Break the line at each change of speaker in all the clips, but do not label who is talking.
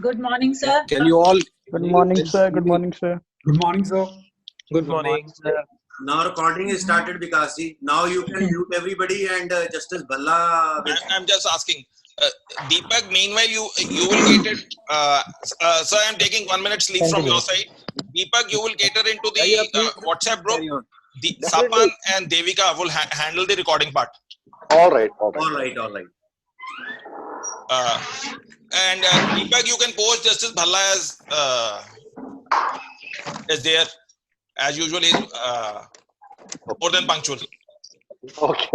Good morning, sir.
Can you all?
Good morning, sir. Good morning, sir.
Good morning, sir.
Good morning, sir.
Now recording is started, Vikasji. Now you can mute everybody and Justice Bhalla will...
I'm just asking. Deepak, meanwhile, you will get it. Sir, I'm taking 1 minute sleep from your side. Deepak, you will cater into the WhatsApp group. Sapan and Devika will handle the recording part.
All right.
And Deepak, you can post Justice Bhalla as there. As usual, is more than punctual.
Okay.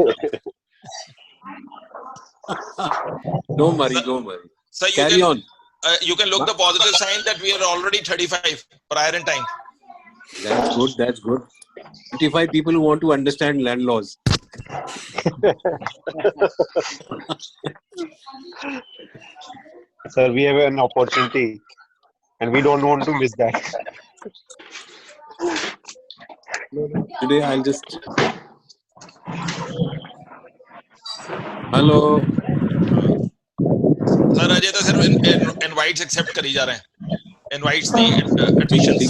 Don't worry.
So
Carry on.
You can look the positive sign that we are already 35 prior in time.
That's good. 35 people who want to understand land laws.
Sir, we have an opportunity and we don't want to miss that.
Today I'll just... Hello.
Sir, Ajay तो सिर्फ invites accept करी जा रहे हैं. Invites नहीं, admissions.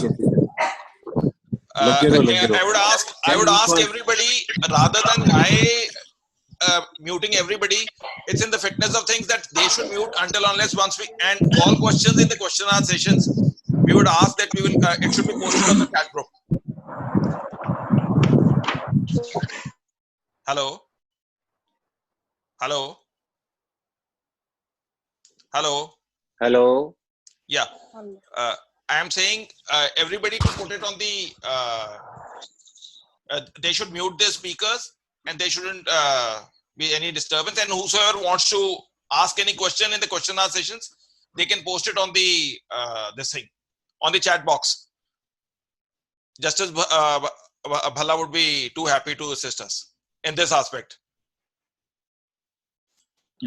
I would ask everybody, rather than muting everybody, it's in the fitness of things that they should mute until unless once and all questions in the question and answer sessions, we would ask that it should be posted on the chat group. Hello. Yeah. I am saying everybody to put it on the. They should mute their speakers and there shouldn't be any disturbance. And whosoever wants to ask any question in the question and answer sessions, they can post it on the on the chat box. Justice Bhalla would be too happy to assist us in this aspect.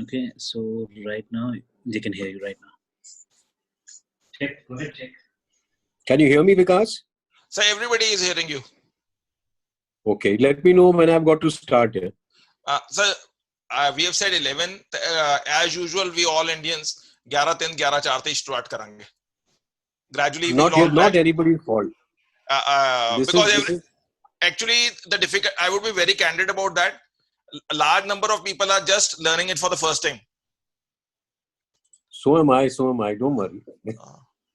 Okay, so right now they can hear you right now.
Go ahead, check.
Can you hear me, Vikas?
So everybody is hearing you.
Okay, let me know when I've got to start here.
We have said 11. As usual, we all Indians 11-3, 11-4 से start करेंगे. Gradually,
not anybody's fault.
Actually, I would be very candid about that. A large number of people are just learning it for the first time.
So am I. Don't worry.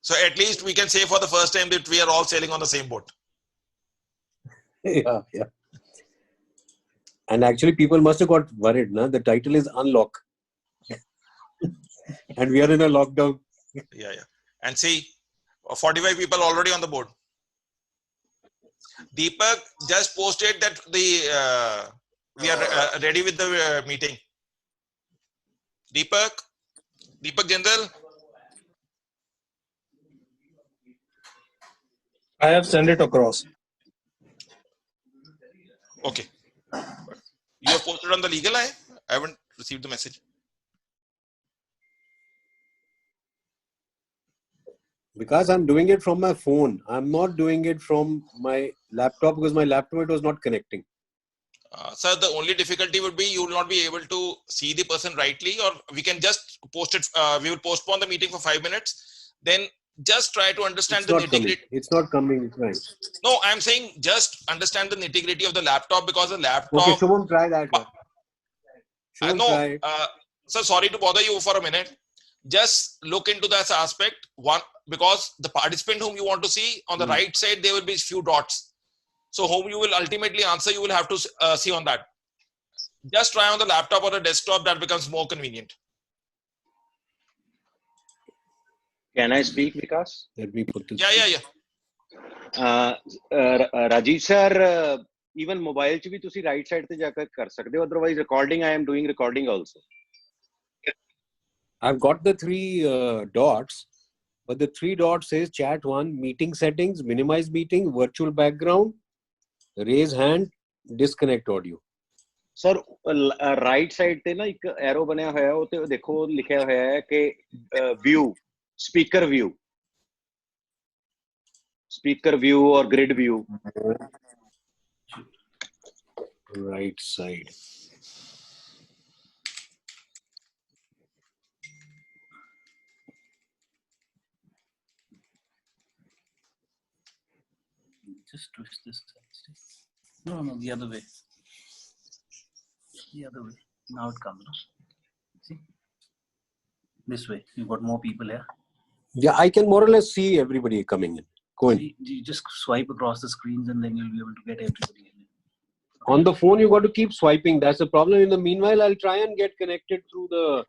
So at least we can say for the first time that we are all sailing on the same boat.
Yeah. And actually, people must have got worried. Na? The title is Unlock. And we are in a lockdown.
Yeah. And see, 45 people already on the board. Deepak just posted that we are ready with the meeting. Deepak Jindal.
I have sent it across.
Okay. You have posted on the legal eye? I haven't received the message.
Because I'm doing it from my phone. I'm not doing it from my laptop because my laptop it was not connecting.
Sir, the only difficulty would be you will not be able to see the person rightly, or we can just post it. We will postpone the meeting for 5 minutes. Then just try to understand the nitty-gritty.
It's not coming. It's right.
No, I'm saying just understand the nitty-gritty of the laptop, because the laptop.
Okay, Shubham, try that one.
No, sir, sorry to bother you for a minute. Just look into that aspect. One, because the participant whom you want to see on the right side, there will be few dots. So whom you will ultimately answer, you will have to see on that. Just try on the laptop or the desktop. That becomes more convenient.
Can I speak, Vikas?
Let me put this.
Yeah.
Rajiv sir, even mobile ch bhi tusi right side te jaकर कर सकते हो. Otherwise, recording I am doing recording also.
I've got the 3 dots, but the 3 dots says chat 1, meeting settings, minimize meeting, virtual background, raise hand, disconnect audio.
Sir, right side te na एक arrow बनया हुआ है, वो तो देखो लिखा हुआ है कि view, speaker view or grid view.
Right side.
Just twist this. No, the other way. The other way. Now it comes. See? This way. You've got more people here.
Yeah, I can more or less see everybody coming in. Go in.
See, you just swipe across the screens and then you'll be able to get everybody in.
On the phone, you got to keep swiping. That's the problem. In the meanwhile, I'll try and get connected through the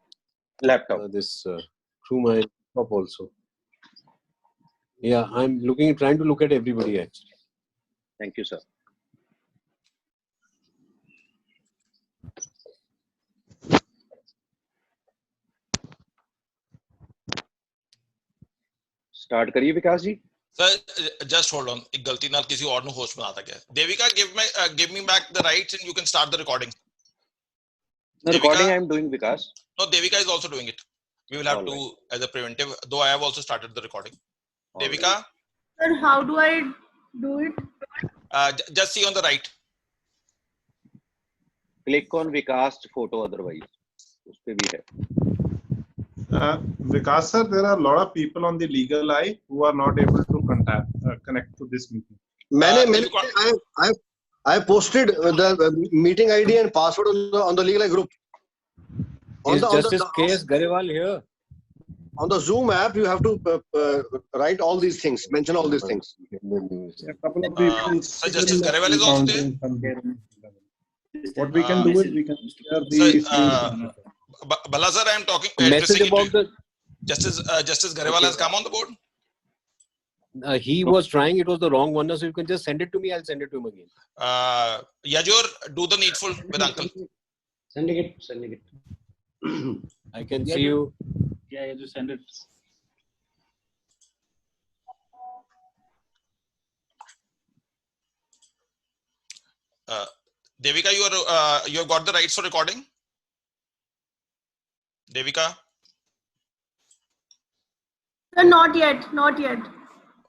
laptop.
Through my laptop also. Yeah, I'm trying to look at everybody actually.
Thank you, sir. Start करिए विकास जी.
Sir, just hold on. एक गलती नाल किसी और नु host बनाता क्या? Devika, give me back the rights and you can start the recording.
The recording I am doing, Vikas.
No, Devika is also doing it. We will have to as a preventive. Though I have also started the recording. Devika.
Sir, how do I do it?
Just see on the right.
Click on Vikas photo. Otherwise, उस पे भी है.
Vikas sir, there are a lot of people on the legal eye who are not able to connect to this meeting.
I posted the meeting ID and password on the legal eye group.
Is Justice K.S. Garewal here?
On the Zoom app, you have to write all these things, mention all these things.
A couple of people.
So Justice Garewal is also there.
What we can do is we can share the.
Bala sir, I am talking.
Message about the
Justice Garewal has come on the board.
He was trying. It was the wrong one. So you can just send it to me. I'll send it to him again.
Yajur, do the needful with uncle.
Sending it.
I can see you.
Yeah, just send it.
Devika, you have got the rights for recording. Devika.
Sir, not yet.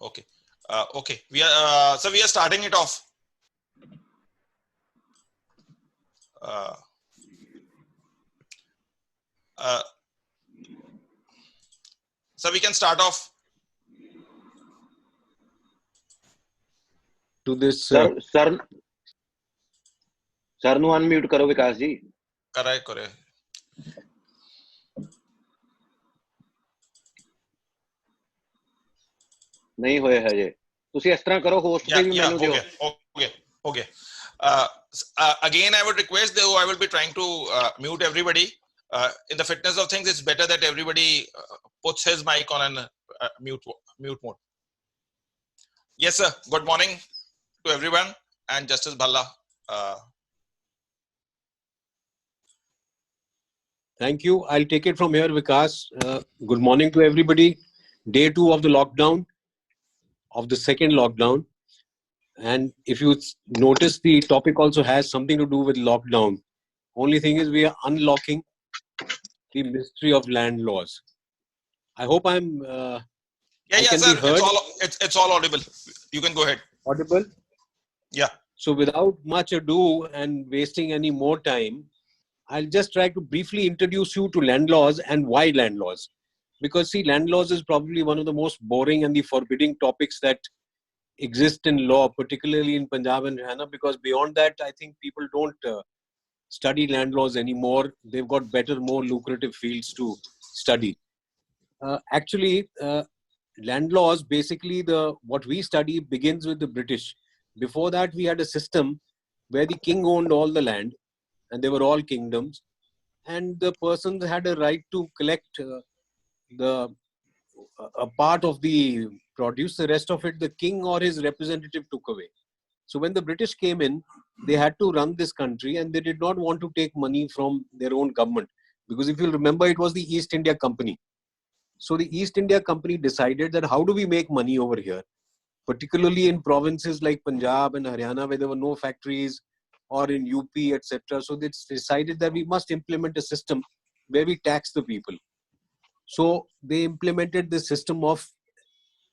Okay. Okay. We are starting it off. So we can start off
to this.
Sir, nu unmute करो विकास जी.
करे.
नहीं होए है ये. तुसी इस तरह करो host पे भी मेनू दियो.
Okay. Again, I would request, though I will be trying to mute everybody. In the fitness of things, it's better that everybody puts his mic on and mute mode. Yes, sir. Good morning to everyone and Justice Bhalla.
Thank you. I'll take it from here, Vikas. Good morning to everybody. Day 2 of the lockdown, of the second lockdown. And if you notice, the topic also has something to do with lockdown. Only thing is we are unlocking the mystery of land laws. I hope I'm...
sir. It's all audible. You can go ahead.
Audible?
Yeah.
So without much ado and wasting any more time, I'll just try to briefly introduce you to land laws and why land laws. Because see, land laws is probably one of the most boring and the forbidding topics that exist in law, particularly in Punjab and Haryana, because beyond that, I think people don't study land laws anymore. They've got better, more lucrative fields to study. Actually, land laws, basically what we study begins with the British. Before that, we had a system where the king owned all the land and they were all kingdoms. And the persons had a right to collect a part of the produce. The rest of it, the king or his representative took away. So when the British came in, they had to run this country and they did not want to take money from their own government. Because if you remember, it was the East India Company. So the East India Company decided that how do we make money over here? Particularly in provinces like Punjab and Haryana where there were no factories, or in UP, etc. So they decided that we must implement a system where we tax the people. So they implemented the system of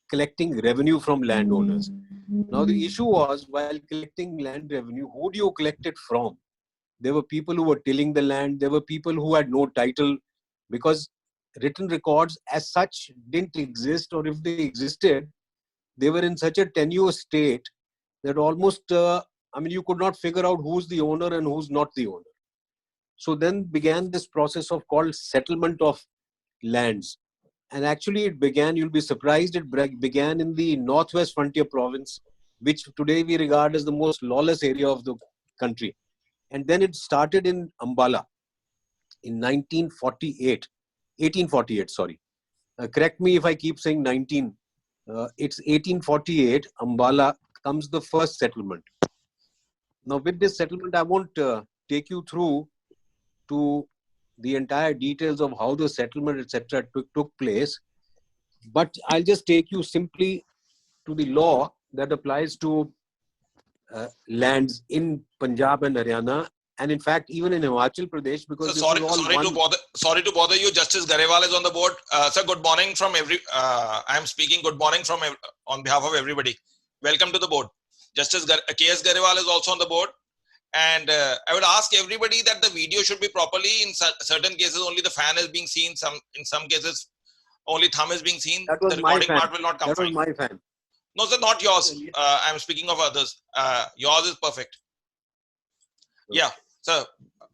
collecting revenue from landowners. Now the issue was, while collecting land revenue, who do you collect it from? There were people who were tilling the land. There were people who had no title, because written records as such didn't exist, or if they existed, they were in such a tenuous state that almost, you could not figure out who's the owner and who's not the owner. So then began this process of called settlement of lands. And actually it began, you'll be surprised, it began in the Northwest Frontier Province, which today we regard as the most lawless area of the country. And then it started in Ambala in 1848, sorry. Correct me if I keep saying 19. It's 1848, Ambala comes the first settlement. Now with this settlement, I won't take you through to the entire details of how the settlement, etc. took place. But I'll just take you simply to the law that applies to lands in Punjab and Haryana, and in fact even in Himachal Pradesh, because
sorry to bother you. Justice Garewal is on the board. Sir, good morning from I am speaking good morning from on behalf of everybody. Welcome to the board. Justice K.S. Garewal is also on the board. And I would ask everybody that the video should be properly. In certain cases, only the fan is being seen. In some cases, only thumb is being seen.
That was
the recording
my fan.
Part will not come
that
from.
was my fan.
No, sir, not yours. I'm speaking of others. Yours is perfect. Yeah, sir,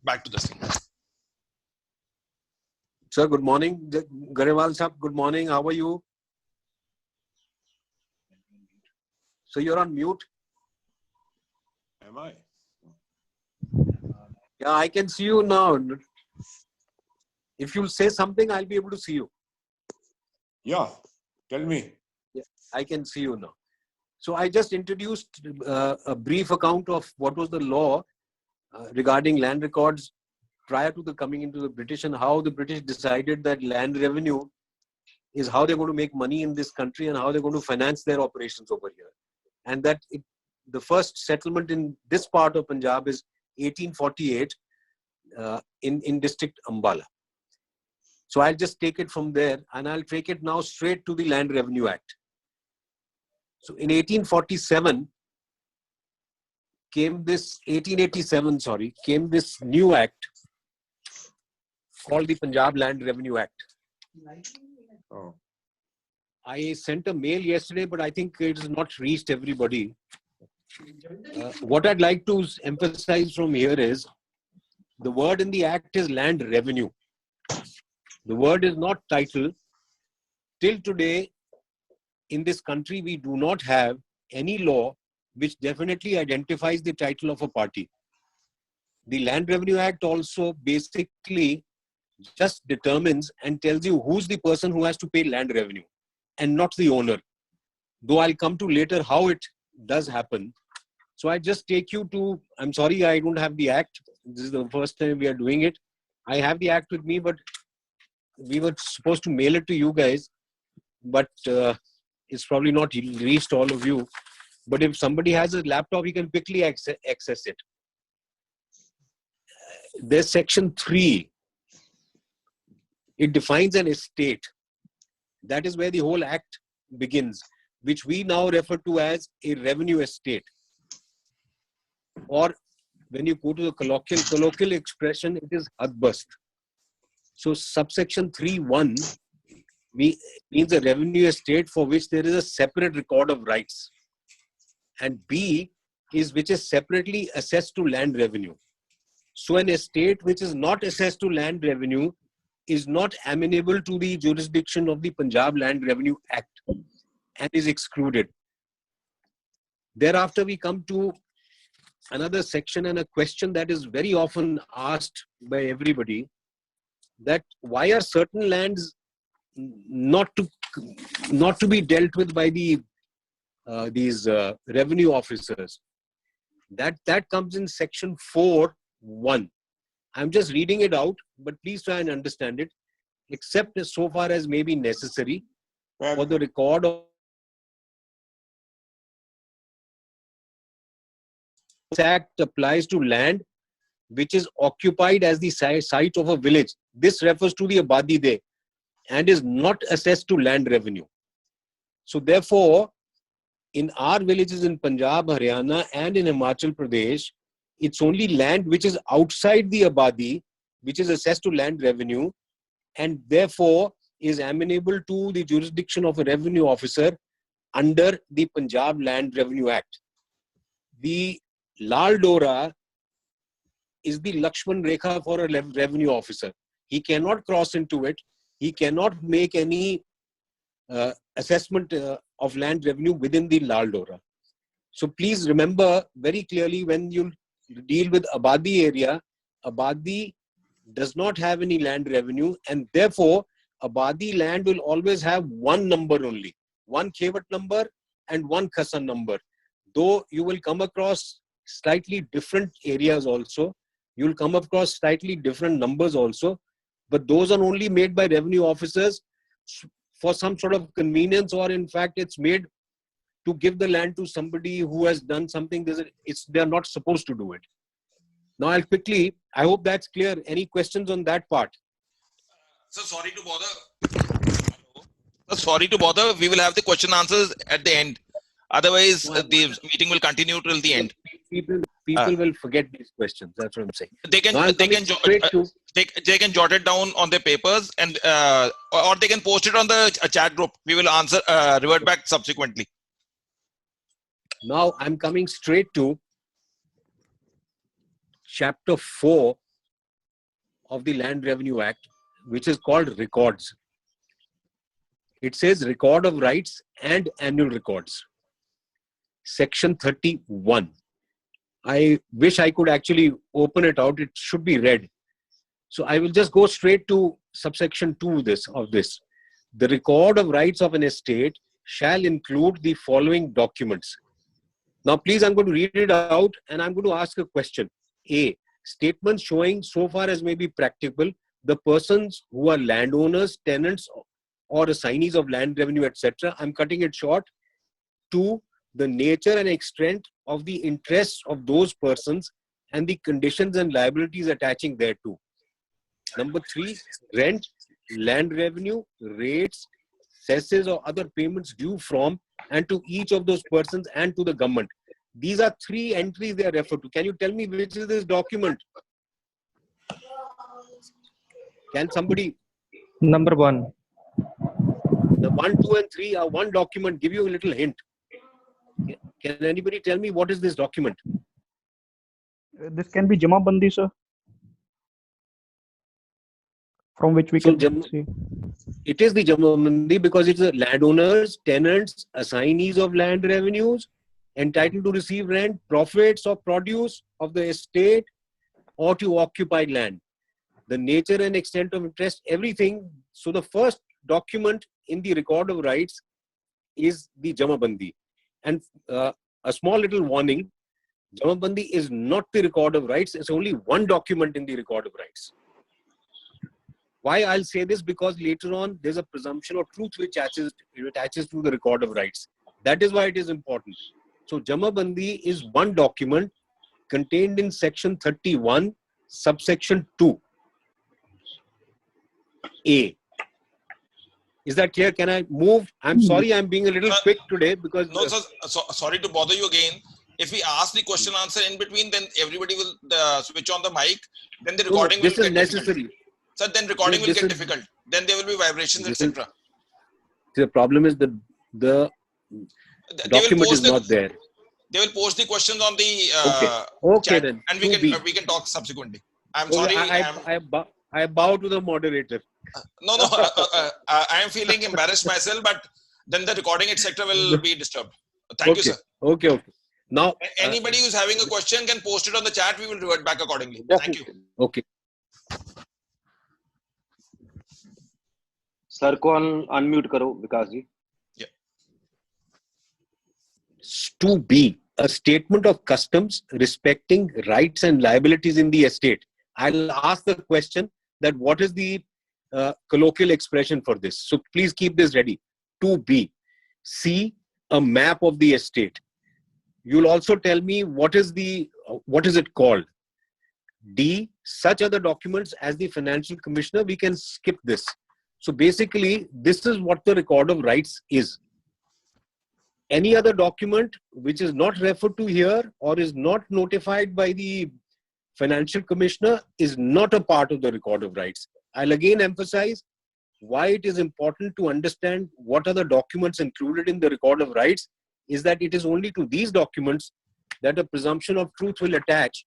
back to this thing.
Sir, good morning. Garewal sir, good morning. How are you? So you're on mute.
Am I?
Yeah, I can see you now. If you'll say something, I'll be able to see you.
Yeah, tell me.
Yeah, I can see you now. So I just introduced a brief account of what was the law regarding land records prior to the coming into the British, and how the British decided that land revenue is how they're going to make money in this country and how they're going to finance their operations over here. And that the first settlement in this part of Punjab is 1848 in district Ambala. So I'll just take it from there, and I'll take it now straight to the Land Revenue Act. So in 1887 came this new act called the Punjab Land Revenue Act.
Oh.
I sent a mail yesterday, but I think it has not reached everybody. What I'd like to emphasize from here is the word in the act is land revenue. The word is not title. Till today, in this country, we do not have any law which definitely identifies the title of a party. The Land Revenue Act also basically just determines and tells you who's the person who has to pay land revenue and not the owner. Though I'll come to later how it does happen. So I just take you to, I'm sorry, I don't have the act. This is the first time we are doing it. I have the act with me, but we were supposed to mail it to you guys, but it's probably not reached all of you. But if somebody has a laptop, he can quickly access it. There's section 3. It defines an estate. That is where the whole act begins, which we now refer to as a revenue estate. Or when you go to the colloquial expression, it is hadbast. So subsection 3(1) means a revenue estate for which there is a separate record of rights. And B is which is separately assessed to land revenue. So an estate which is not assessed to land revenue is not amenable to the jurisdiction of the Punjab Land Revenue Act and is excluded. Thereafter, we come to another section and a question that is very often asked by everybody, that why are certain lands not to be dealt with by these revenue officers? That comes in section 4(1). I'm just reading it out, but please try and understand it. Except as so far as may be necessary for the record of this act applies to land which is occupied as the site of a village. This refers to the Abadi Day and is not assessed to land revenue. So therefore, in our villages in Punjab, Haryana and in Himachal Pradesh, it's only land which is outside the Abadi, which is assessed to land revenue, and therefore is amenable to the jurisdiction of a revenue officer under the Punjab Land Revenue Act. the Lal Dora is the Lakshman Rekha for a revenue officer. He cannot cross into it. He cannot make any assessment of land revenue within the Lal Dora. So please remember very clearly, when you deal with Abadi area, Abadi does not have any land revenue, and therefore Abadi land will always have one number only, one Khewat number and one Khasan number. Though you will come across slightly different areas also, you will come across slightly different numbers also, but those are only made by revenue officers for some sort of convenience, or in fact it's made to give the land to somebody who has done something. They're not supposed to do it. Now I'll quickly, I hope that's clear. Any questions on that part?
So sorry to bother. Sorry to bother. We will have the question answers at the end. Otherwise, the meeting will continue till the end.
People will forget these questions. That's what I'm saying.
They can they can jot it down on their papers, and or they can post it on the chat group. We will answer revert back subsequently.
Now I'm coming straight to chapter 4 of the Land Revenue Act, which is called records. It says record of rights and annual records. Section 31. I wish I could actually open it out. It should be read. So I will just go straight to subsection 2 of this. The record of rights of an estate shall include the following documents. Now, please, I'm going to read it out and I'm going to ask a question. A. Statements showing, so far as may be practicable, the persons who are landowners, tenants, or assignees of land revenue, etc. I'm cutting it short. 2. The nature and extent of the interests of those persons and the conditions and liabilities attaching thereto. Number 3. Rent, land revenue, rates, cesses, or other payments due from and to each of those persons and to the government. These are 3 entries they are referred to. Can you tell me which is this document? Can somebody?
Number 1.
The 1, 2, and 3 are one document. Give you a little hint. Can anybody tell me what is this document?
This can be Jama Bandi, sir. From which we can see.
It is the Jama Bandi because it's the landowners, tenants, assignees of land revenues, entitled to receive rent, profits or produce of the estate or to occupied land. The nature and extent of interest, everything. So the first document in the record of rights is the Jama Bandi. And a small little warning, Jama Bandi is not the record of rights. It's only one document in the record of rights. Why I'll say this? Because later on, there's a presumption of truth which attaches to the record of rights. That is why it is important. So Jama Bandi is one document contained in section 31, subsection 2. A. Is that clear? Can I move? I'm sorry, I'm being a little quick today because...
No, sir, sorry to bother you again. If we ask the question answer in between, then everybody will switch on the mic. Then the recording will get necessary. So then recording will get difficult. Then there will be vibrations, etc.
The problem is that the document is not there.
They will post the questions on the
okay,
chat,
then.
and we can talk subsequently. I'm sorry.
I bow to the moderator.
No, I am feeling embarrassed myself, but then the recording, etc., will be disturbed. Thank you, sir.
Okay. Now,
anybody who's having a question can post it on the chat. We will revert back accordingly. Thank you.
Okay.
Sir, को unmute करो, Vikas ji.
Yeah.
2B, a statement of customs respecting rights and liabilities in the estate. I'll ask the question that what is the colloquial expression for this? So please keep this ready. 2B, C, a map of the estate. You'll also tell me what is it called. D, such other documents as the financial commissioner. We can skip this. So basically, this is what the record of rights is. Any other document which is not referred to here or is not notified by the financial commissioner is not a part of the record of rights. I'll again emphasize why it is important to understand what are the documents included in the record of rights is that it is only to these documents that a presumption of truth will attach,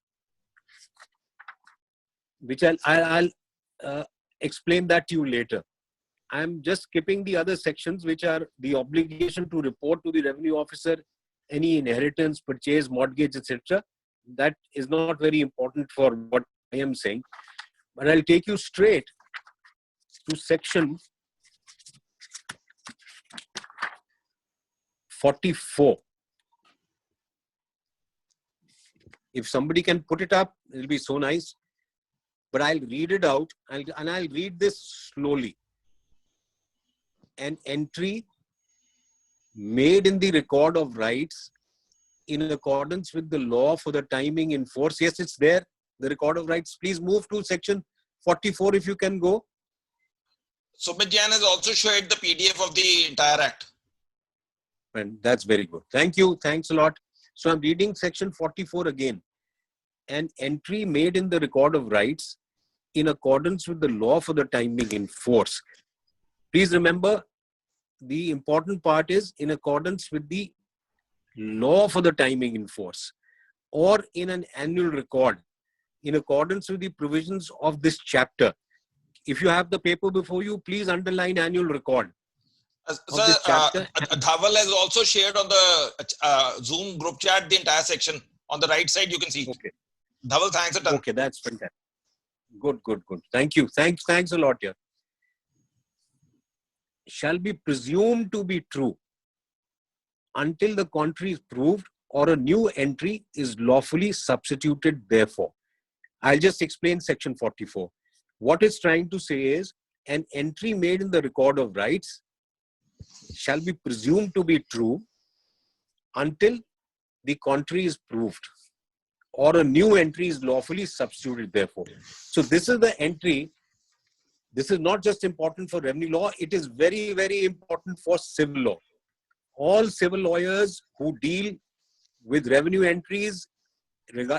which I'll explain that to you later. I'm just skipping the other sections, which are the obligation to report to the revenue officer any inheritance, purchase, mortgage, etc. That is not very important for what I am saying. But I'll take you straight to section 44. If somebody can put it up, it'll be so nice. But I'll read it out, and I'll read this slowly. An entry made in the record of rights in accordance with the law for the timing in force. Yes, it's there, the record of rights. Please move to section 44 if you can go.
Sumit Jain has also shared the PDF of the entire act.
And that's very good. Thank you. Thanks a lot. So I'm reading section 44 again. An entry made in the record of rights in accordance with the law for the timing in force. Please remember, the important part is in accordance with the law for the timing in force, or in an annual record in accordance with the provisions of this chapter. If you have the paper before you, please underline annual record.
Sir, Dhaval has also shared on the Zoom group chat the entire section. On the right side, you can see.
Okay.
Dhaval, thanks a ton.
Okay, that's fantastic. Good. Thank you. Thanks a lot here. Shall be presumed to be true until the contrary is proved or a new entry is lawfully substituted therefore. I'll just explain section 44. What it's trying to say is an entry made in the record of rights shall be presumed to be true until the contrary is proved or a new entry is lawfully substituted therefore. So this is the entry. This is not just important for revenue law, it is very, very important for civil law. All civil lawyers who deal with revenue entries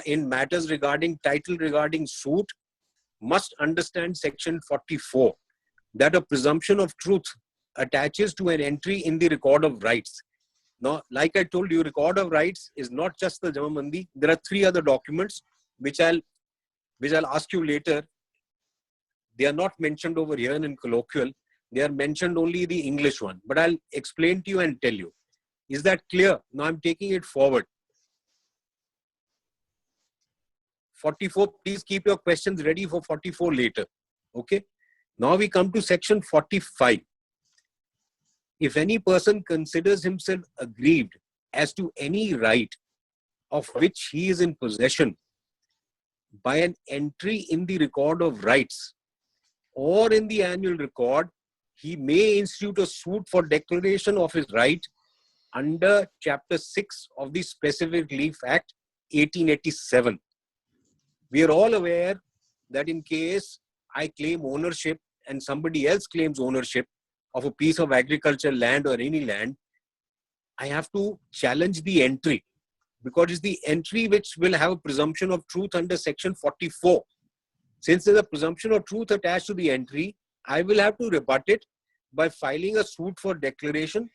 in matters regarding title, regarding suit, must understand section 44, that a presumption of truth attaches to an entry in the record of rights. Now, like I told you, record of rights is not just the Jamabandi. There are 3 other documents which I'll ask you later. They are not mentioned over here in colloquial. They are mentioned only the English one. But I'll explain to you and tell you. Is that clear? Now I'm taking it forward. 44, please keep your questions ready for 44 later. Okay. Now we come to section 45. If any person considers himself aggrieved as to any right of which he is in possession by an entry in the record of rights or in the annual record, he may institute a suit for declaration of his right under Chapter 6 of the Specific Relief Act 1887. We are all aware that in case I claim ownership and somebody else claims ownership of a piece of agricultural land or any land, I have to challenge the entry, because it's the entry which will have a presumption of truth under section 44. Since there's a presumption of truth attached to the entry, I will have to rebut it by filing a suit for declaration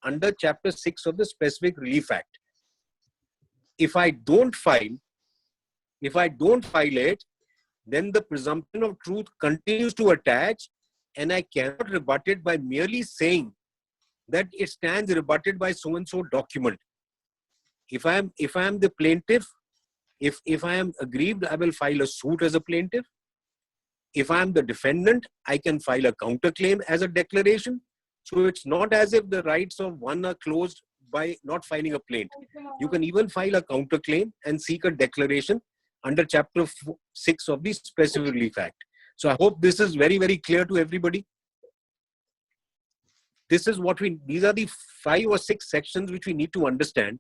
under Chapter 6 of the Specific Relief Act. If I don't file it, then the presumption of truth continues to attach, and I cannot rebut it by merely saying that it stands rebutted by so-and-so document. If I am the plaintiff, if I am aggrieved, I will file a suit as a plaintiff. If I am the defendant, I can file a counterclaim as a declaration. So it's not as if the rights of one are closed by not filing a plaint. You can even file a counterclaim and seek a declaration under Chapter 6 of the Specific Relief Act. So I hope this is very, very clear to everybody. These are the 5 or 6 sections which we need to understand.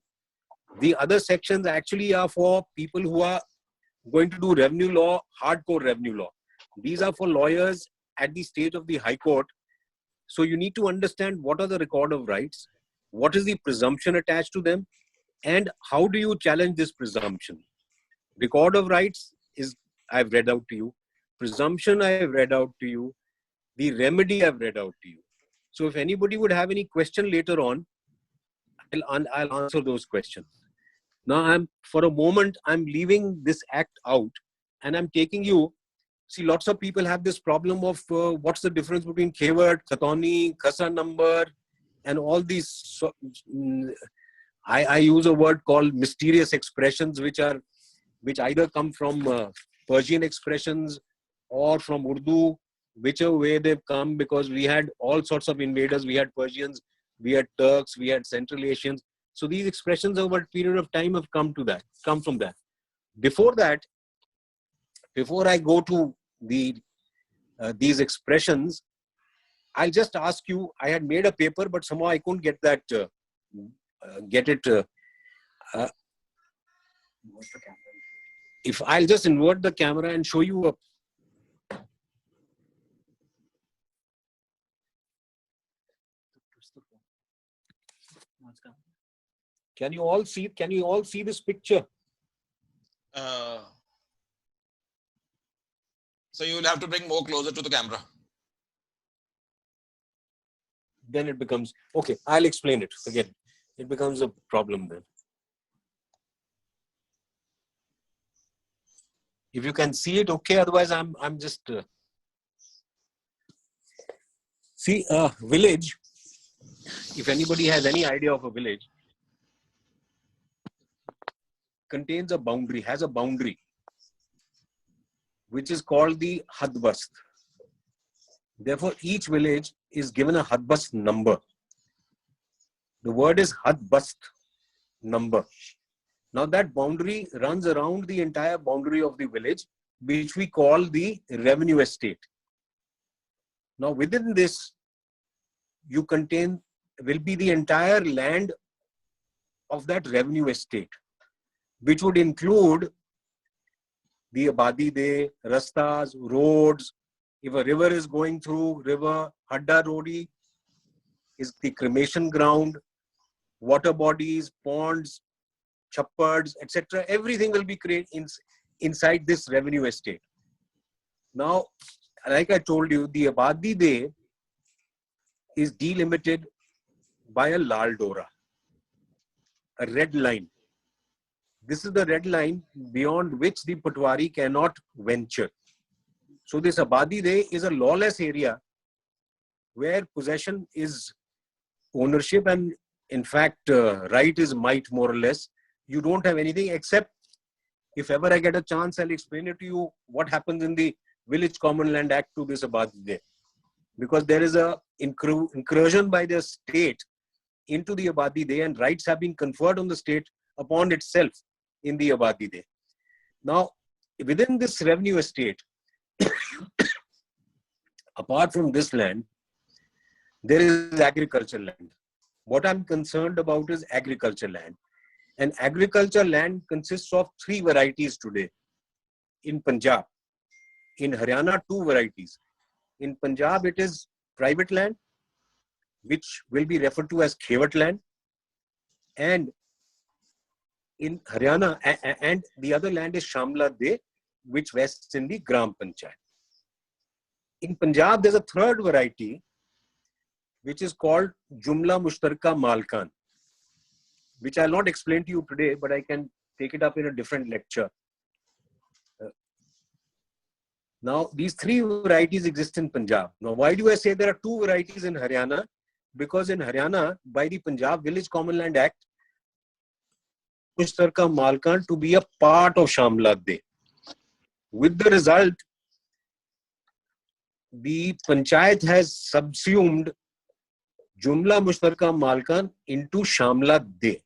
The other sections actually are for people who are going to do revenue law, hardcore revenue law. These are for lawyers at the stage of the High Court. So you need to understand what are the record of rights, what is the presumption attached to them, and how do you challenge this presumption. Record of rights is, I've read out to you. Presumption, I've read out to you. The remedy, I've read out to you. So if anybody would have any question later on, I'll answer those questions. Now for a moment, I'm leaving this act out and I'm taking you. See, lots of people have this problem of what's the difference between Khewat, Khatoni, Khasa number, and all these. I use a word called mysterious expressions, which either come from Persian expressions or from Urdu, whichever way they've come, because we had all sorts of invaders. We had Persians, we had Turks, we had Central Asians. So these expressions over a period of time have come from that. Before that, before I go to these expressions, I'll just ask you, I had made a paper, but somehow I couldn't get that, if I'll just invert the camera and show you a Can you all see this picture?
So you will have to bring more closer to the camera.
Then it becomes, okay, I'll explain it again. It becomes a problem then. If you can see it, okay. Otherwise, I'm just see a village. If anybody has any idea of a village, contains a boundary, has a boundary, which is called the Hadbast. Therefore, each village is given a Hadbast number. The word is Hadbast number. Now that boundary runs around the entire boundary of the village, which we call the revenue estate. Now within this, will be the entire land of that revenue estate, which would include the Abadi De, Rastas, roads. If a river is going through, river, Hadda Rodi is the cremation ground, water bodies, ponds, chappads, etc. Everything will be created inside this revenue estate. Now, like I told you, the Abadi De is delimited by a Lal Dora, a red line. This is the red line beyond which the Patwari cannot venture. So this Abadi De is a lawless area where possession is ownership, and in fact, right is might, more or less. You don't have anything except, if ever I get a chance, I'll explain it to you what happens in the Village Common Land Act to this Abadi De. Because there is a incursion by the state into the Abadi De, and rights have been conferred on the state upon itself in the Abadi De. Now, within this revenue estate, apart from this land, there is agricultural land. What I'm concerned about is agricultural land. And agricultural land consists of 3 varieties today. In Punjab, in Haryana, 2 varieties. In Punjab, it is private land, which will be referred to as Khewat land. And in Haryana, and the other land is Shamla De, which vests in the Gram Panchayat. In Punjab, there's a 3rd variety, which is called Jumla Mushtarka Malkan, which I'll not explain to you today, but I can take it up in a different lecture. Now, these 3 varieties exist in Punjab. Now, why do I say there are 2 varieties in Haryana? Because in Haryana, by the Punjab Village Common Land Act, Mushtarka Malkan to be a part of Shamla De. With the result, the Panchayat has subsumed Jumla Mushtarka Malkan into Shamla De.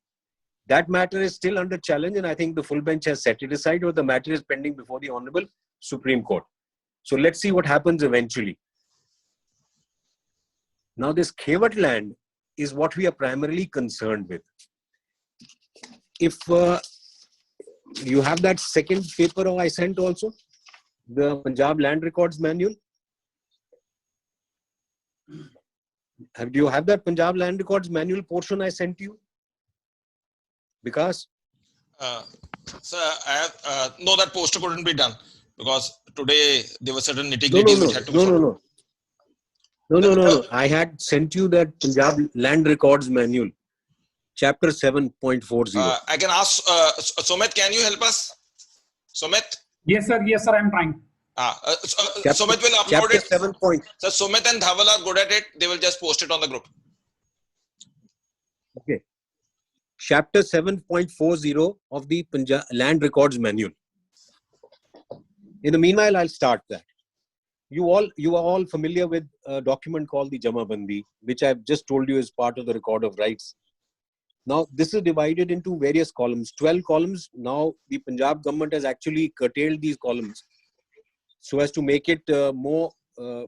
That matter is still under challenge, and I think the full bench has set it aside, or the matter is pending before the Honorable Supreme Court. So let's see what happens eventually. Now this Khewat land is what we are primarily concerned with. If you have that second paper I sent also, the Punjab Land Records Manual. Do you have that Punjab Land Records Manual portion I sent you? Because?
Sir, no, that poster couldn't be done because today there were certain nitty-gritties which had to be solved.
No. I had sent you that Punjab Land Records Manual. Chapter 7.40.
I can ask Sumit, can you help us? Sumit?
Yes, sir. Yes, sir. I'm trying.
Sumit will upload
chapter
it.
7.
So Sumit and Dhaval are good at it. They will just post it on the group.
Okay. Chapter 7.40 of the Punjab Land Records Manual. In the meanwhile, I'll start that. You are all familiar with a document called the Jamabandi, which I've just told you is part of the record of rights. Now, this is divided into various columns, 12 columns. Now, the Punjab government has actually curtailed these columns so as to make it more, so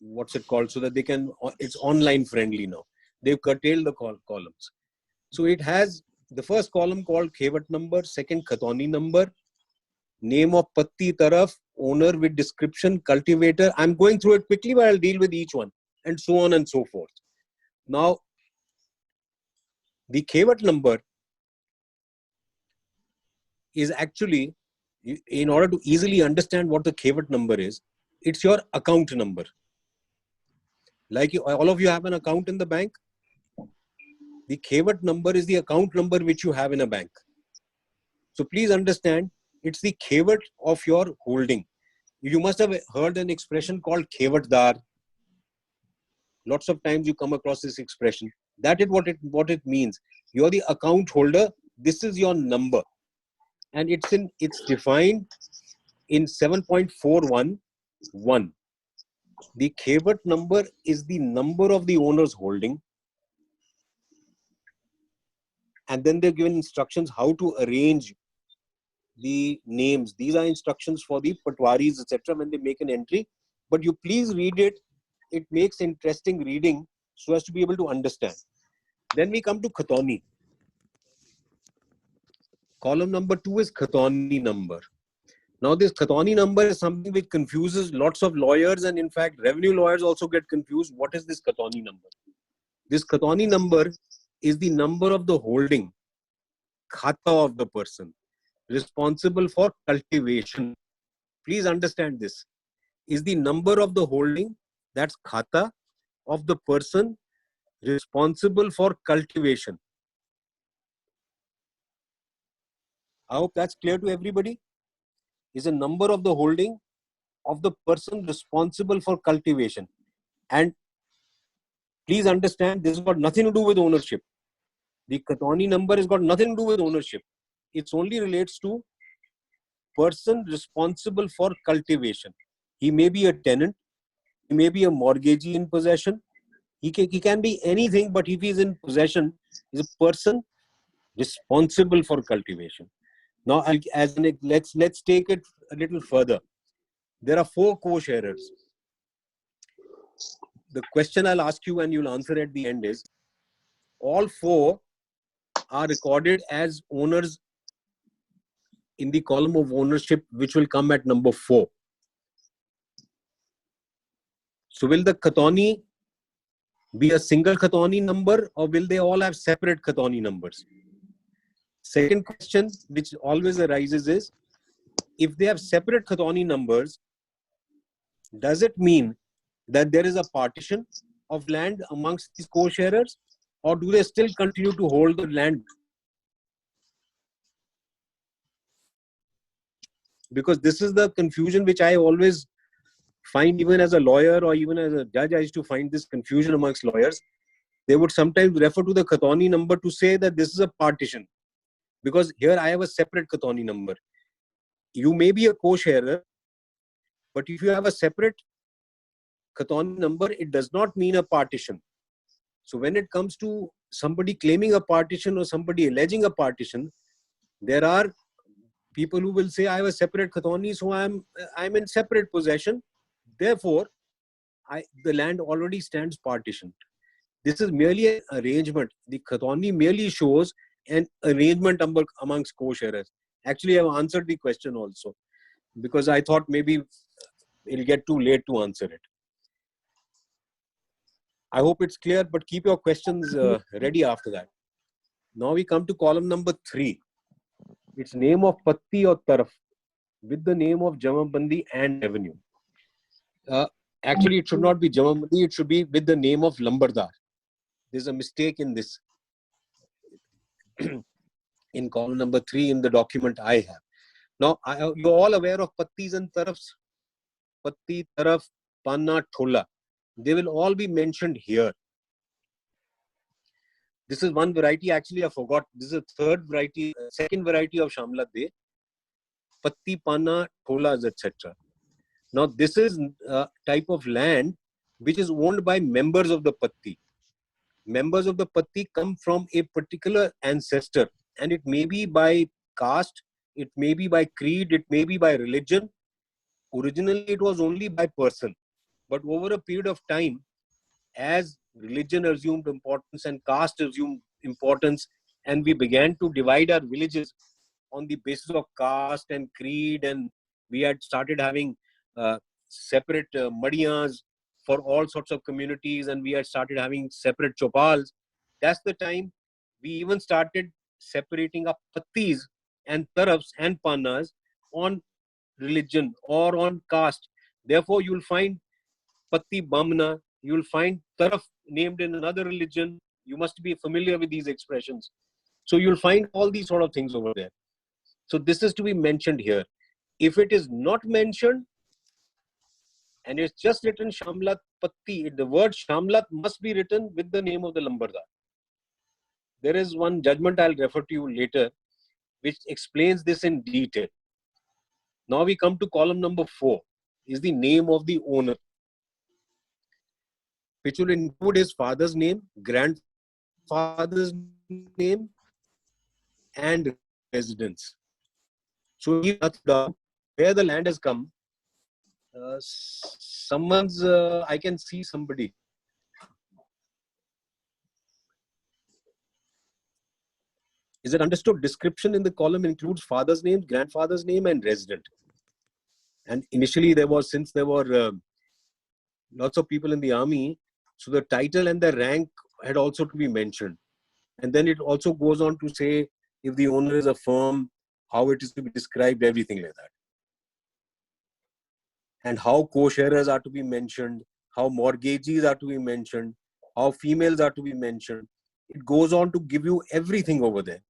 that they can, it's online friendly now. They've curtailed the columns. So it has the first column called Khewat number, second Khatoni number, name of Patti Taraf, owner with description, cultivator. I'm going through it quickly, but I'll deal with each one, and so on and so forth. Now, the Khewat number is actually, in order to easily understand what the Khewat number is, it's your account number. Like all of you have an account in the bank. The Khewat number is the account number which you have in a bank. So please understand, it's the Khewat of your holding. You must have heard an expression called Khewatdar. Lots of times you come across this expression. That is what it means. You're the account holder. This is your number. And it's defined in 7.411. The Khewat number is the number of the owner's holding. And then they're given instructions how to arrange the names. These are instructions for the patwaris, etc. when they make an entry. But you please read it. It makes interesting reading so as to be able to understand. Then we come to Khatoni. Column number 2 is Khatoni number. Now this Khatoni number is something which confuses lots of lawyers, and in fact revenue lawyers also get confused. What is this Khatoni number? This Khatoni number is the number of the holding, khata of the person, responsible for cultivation. Please understand this. Is the number of the holding, that's khata, of the person responsible for cultivation. I hope that's clear to everybody. Is a number of the holding of the person responsible for cultivation. And please understand, this has got nothing to do with ownership. The Khatoni number has got nothing to do with ownership. It only relates to person responsible for cultivation. He may be a tenant. He may be a mortgagee in possession. He can be anything, but if he is in possession, he is a person responsible for cultivation. Now, let's take it a little further. There are 4 co-sharers. The question I'll ask you and you'll answer at the end is, all 4 are recorded as owners in the column of ownership, which will come at number 4. So will the Khatoni be a single Khatoni number, or will they all have separate Khatoni numbers? Second question which always arises is, if they have separate Khatoni numbers, does it mean that there is a partition of land amongst these co-sharers, or do they still continue to hold the land? Because this is the confusion which I always find, even as a lawyer or even as a judge. I used to find this confusion amongst lawyers. They would sometimes refer to the Khatoni number to say that this is a partition, because here I have a separate Khatoni number. You may be a co-sharer, but if you have a separate Khatoni number, it does not mean a partition. So when it comes to somebody claiming a partition or somebody alleging a partition, there are people who will say, I have a separate Khatoni, so I'm in separate possession. Therefore, the land already stands partitioned. This is merely an arrangement. The Khatoni merely shows an arrangement amongst co-sharers. Actually, I've answered the question also, because I thought maybe it'll get too late to answer it. I hope it's clear, but keep your questions ready after that. Now we come to column number 3. It's name of Patti or Taraf with the name of Jamabandi and revenue. Actually, it should not be Jamabandi, it should be with the name of Lambardar. There's a mistake in this. in column number 3 in the document I have. Now, you're all aware of pattis and tarafs. Patti, taraf, panna, thola. They will all be mentioned here. This is one variety. Actually, I forgot. This is a third variety, second variety of Shamlat De. Patti, panna, tholas, etc. Now, this is a type of land which is owned by members of the Patti. Members of the Patti come from a particular ancestor, and it may be by caste, it may be by creed, it may be by religion. Originally, it was only by person. But over a period of time, as religion assumed importance and caste assumed importance, and we began to divide our villages on the basis of caste and creed, and we had started having separate madiyas for all sorts of communities, and we had started having separate chopals. That's the time we even started separating up pattis and tarafs and pannas on religion or on caste. Therefore, you'll find patti bamna, you'll find taraf named in another religion. You must be familiar with these expressions. So you'll find all these sort of things over there. So this is to be mentioned here. If it is not mentioned and it's just written Shamlat Patti, the word Shamlat must be written with the name of the Lambardar. There is one judgment I'll refer to you later which explains this in detail. Now we come to column number 4, is the name of the owner, which will include his father's name, grandfather's name, and residence. So where the land has come, someone's, I can see somebody. Is it understood? Description in the column includes father's name, grandfather's name, and resident. And initially there was, since there were lots of people in the army, so the title and the rank had also to be mentioned. And then it also goes on to say if the owner is a firm, how it is to be described, everything like that. And how co-sharers are to be mentioned, how mortgagees are to be mentioned, how females are to be mentioned. It goes on to give you everything over there.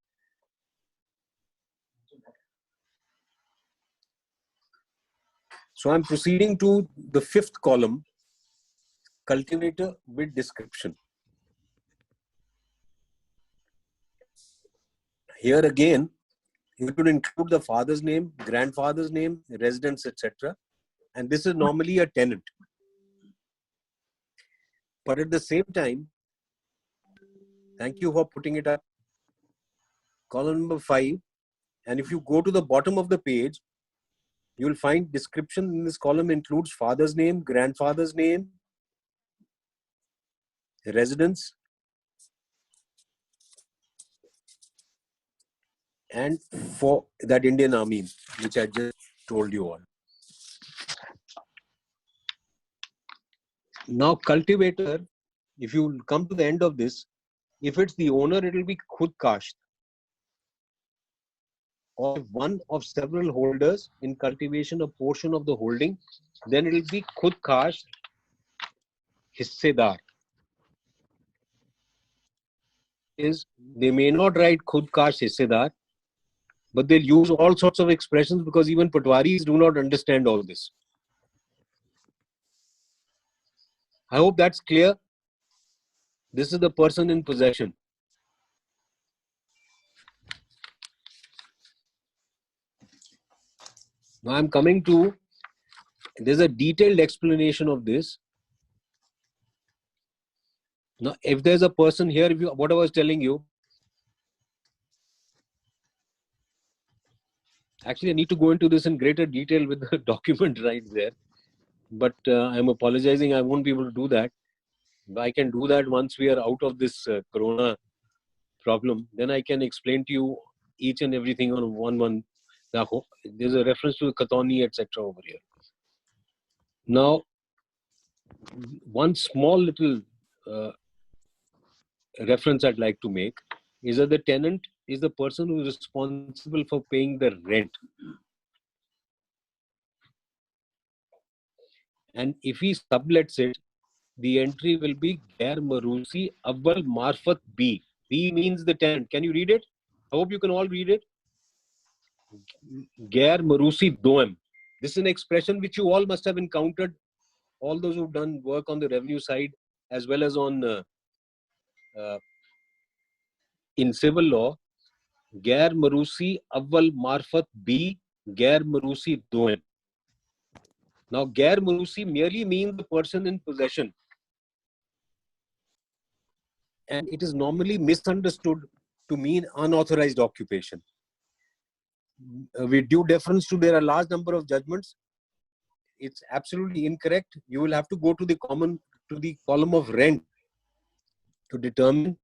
So I'm proceeding to the 5th column, cultivator with description. Here again, you could include the father's name, grandfather's name, residence, etc. And this is normally a tenant. But at the same time, thank you for putting it up. Column number 5. And if you go to the bottom of the page, you will find description in this column includes father's name, grandfather's name, residence, and for that Indian Army, which I just told you all. Now, cultivator, if you come to the end of this, if it's the owner, it will be khud kasht. Or if one of several holders in cultivation a portion of the holding, then it will be khud kasht hissedar. Is they may not write khud kasht hissedar, but they'll use all sorts of expressions because even Patwaris do not understand all this. I hope that's clear. This is the person in possession. Now I'm coming to, there's a detailed explanation of this. Now, if there's a person here, if you, what I was telling you, actually I need to go into this in greater detail with the document right there. But I'm apologizing, I won't be able to do that. I can do that once we are out of this corona problem. Then I can explain to you each and everything on one. There's a reference to Katoni, etc. over here. Now, one small little reference I'd like to make is that the tenant is the person who is responsible for paying the rent. And if he sublets it, the entry will be Gair Marusi Awwal Marfat B. B means the tenant. Can you read it? I hope you can all read it. Gair Marusi Doem. This is an expression which you all must have encountered, all those who've done work on the revenue side as well as on in civil law. Gair Marusi Awwal Marfat B. Gair Marusi Doem. Now, Gair Marusi merely means the person in possession. And it is normally misunderstood to mean unauthorized occupation. With due deference to there are large number of judgments, it's absolutely incorrect. You will have to go to the column of rent to determine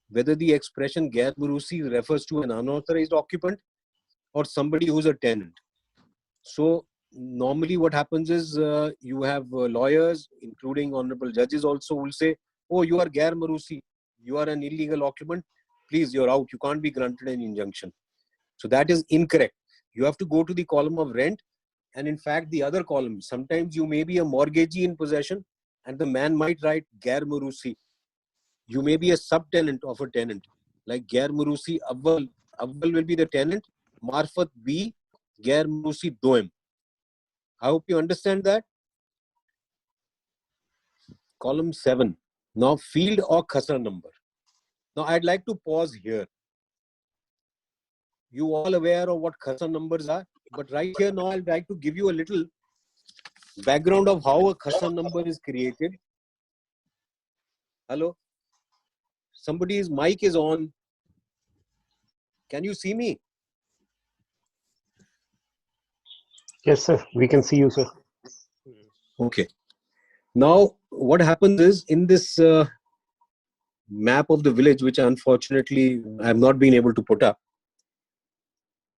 whether the expression Gair Marusi refers to an unauthorized occupant or somebody who's a tenant. So normally what happens is you have lawyers, including honorable judges also, will say, oh, you are Gair Marusi, you are an illegal occupant, please, you're out, you can't be granted an injunction. So that is incorrect. You have to go to the column of rent, and in fact the other column, sometimes you may be a mortgagee in possession and the man might write Gair Marusi. You may be a subtenant of a tenant, like Gair Marusi Awwal. Awwal will be the tenant, Marfat B, Gair Marusi Doem. I hope you understand that. Column 7. Now, field or khasra number. Now, I'd like to pause here. You all aware of what khasra numbers are? But right here now, I'd like to give you a little background of how a khasra number is created. Hello? Somebody's mic is on. Can you see me?
Yes, sir. We can see you, sir.
Okay. Now, what happens is in this map of the village, which unfortunately I have not been able to put up,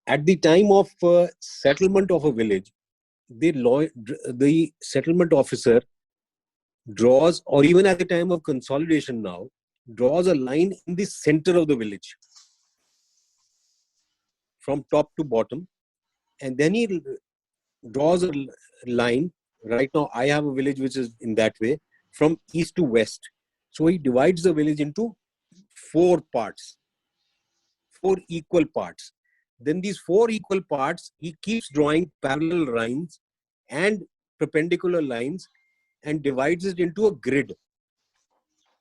at the time of settlement of a village, the settlement officer draws, or even at the time of consolidation now, draws a line in the center of the village from top to bottom, and then he draws a line. Right now I have a village which is in that way, from east to west. So he divides the village into 4 parts, 4 equal parts. Then these 4 equal parts, he keeps drawing parallel lines and perpendicular lines and divides it into a grid.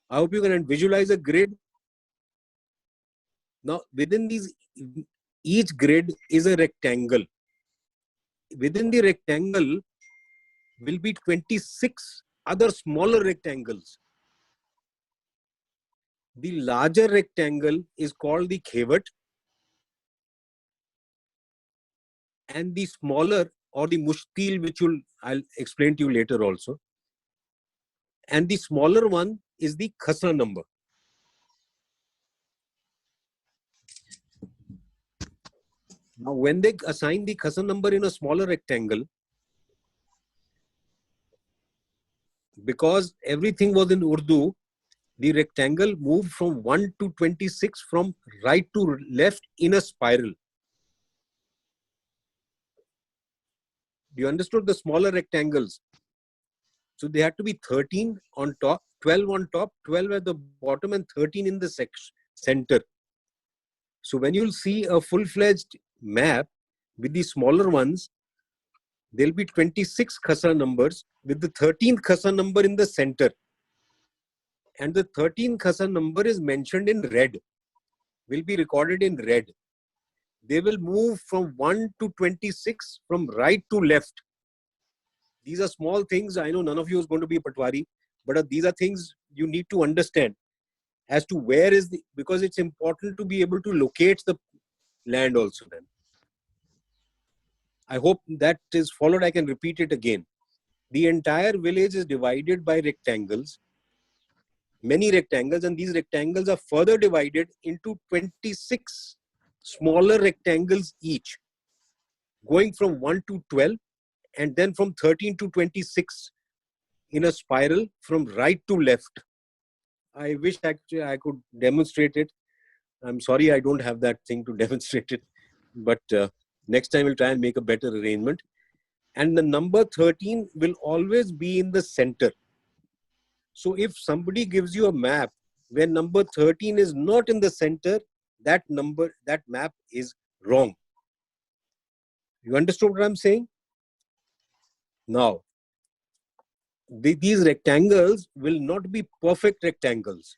I hope you can visualize a grid. Now, within these, each grid is a rectangle. Within the rectangle will be 26 other smaller rectangles. The larger rectangle is called the khevat, and the smaller, or the mushtil, which I'll explain to you later also. And the smaller one is the khasra number. Now, when they assign the khasra number in a smaller rectangle, because everything was in Urdu, the rectangle moved from 1 to 26 from right to left in a spiral. You understood the smaller rectangles? So they had to be 13 on top, 12 on top, 12 at the bottom, and 13 in the center. So when you'll see a full-fledged map with the smaller ones, there'll be 26 khasra numbers with the 13th khasra number in the center. And the 13th khasra number is mentioned in red, will be recorded in red. They will move from 1 to 26 from right to left. These are small things. I know none of you is going to be a Patwari, but these are things you need to understand as to where is the, because it's important to be able to locate the land also then. I hope that is followed. I can repeat it again. The entire village is divided by rectangles, many rectangles, and these rectangles are further divided into 26 smaller rectangles each, going from 1 to 12, and then from 13 to 26 in a spiral from right to left. I wish actually I could demonstrate it. I'm sorry I don't have that thing to demonstrate it, but next time we'll try and make a better arrangement. And the number 13 will always be in the center. So if somebody gives you a map where number 13 is not in the center, that map is wrong. You understood what I'm saying? Now, these rectangles will not be perfect rectangles.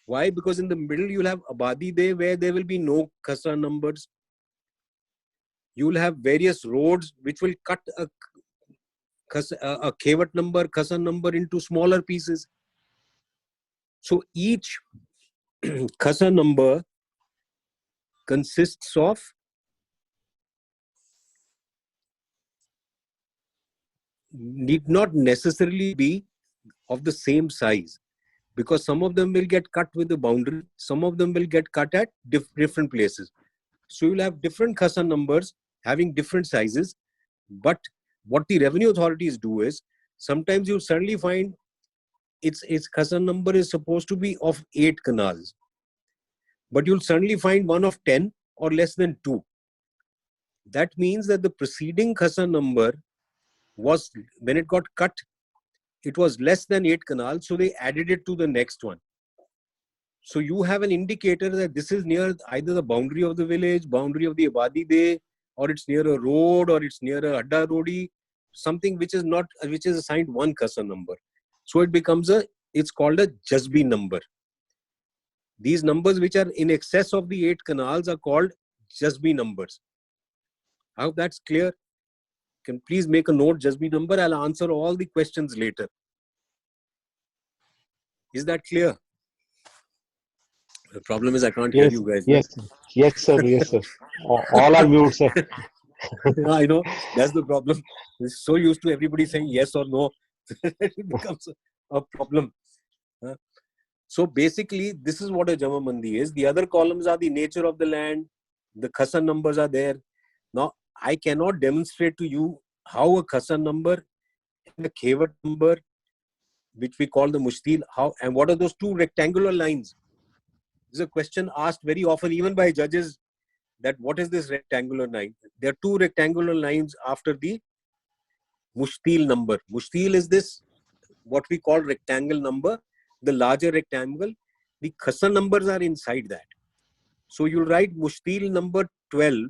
Why? Because in the middle you'll have Abadi Day where there will be no khasra numbers. You will have various roads which will cut a Khewat number, khasra number into smaller pieces. So each khasra number consists of need not necessarily be of the same size, because some of them will get cut with the boundary, some of them will get cut at different places. So you'll have different khasra numbers having different sizes. But what the revenue authorities do is, sometimes you suddenly find its khasra number is supposed to be of 8 canals, but you'll suddenly find one of 10 or less than 2. That means that the preceding khasra number was, when it got cut, it was less than 8 canals, so they added it to the next one. So you have an indicator that this is near either the boundary of the village, boundary of the Abadi Day, or it's near a road, or it's near a Adda Rodi, something which is assigned 1 khasra number. So it becomes it's called a Jazbi number. These numbers which are in excess of the 8 canals are called Jazbi numbers. I hope that's clear. Can please make a note, Jazbi number. I'll answer all the questions later. Is that clear? The problem is I can't hear you guys.
Yes, yes, sir. Yes, sir. All are mute, sir.
I know. That's the problem. We're so used to everybody saying yes or no. It becomes a problem. So basically, this is what a Jama Mandi is. The other columns are the nature of the land. The khasra numbers are there. Now, I cannot demonstrate to you how a khasra number and a Khewat number, which we call the Mushtil, and what are those 2 rectangular lines? This is a question asked very often, even by judges, that what is this rectangular line? There are 2 rectangular lines after the Mushtil number. Mushtil is this, what we call rectangle number, the larger rectangle. The khasra numbers are inside that. So you'll write Mushtil number 12.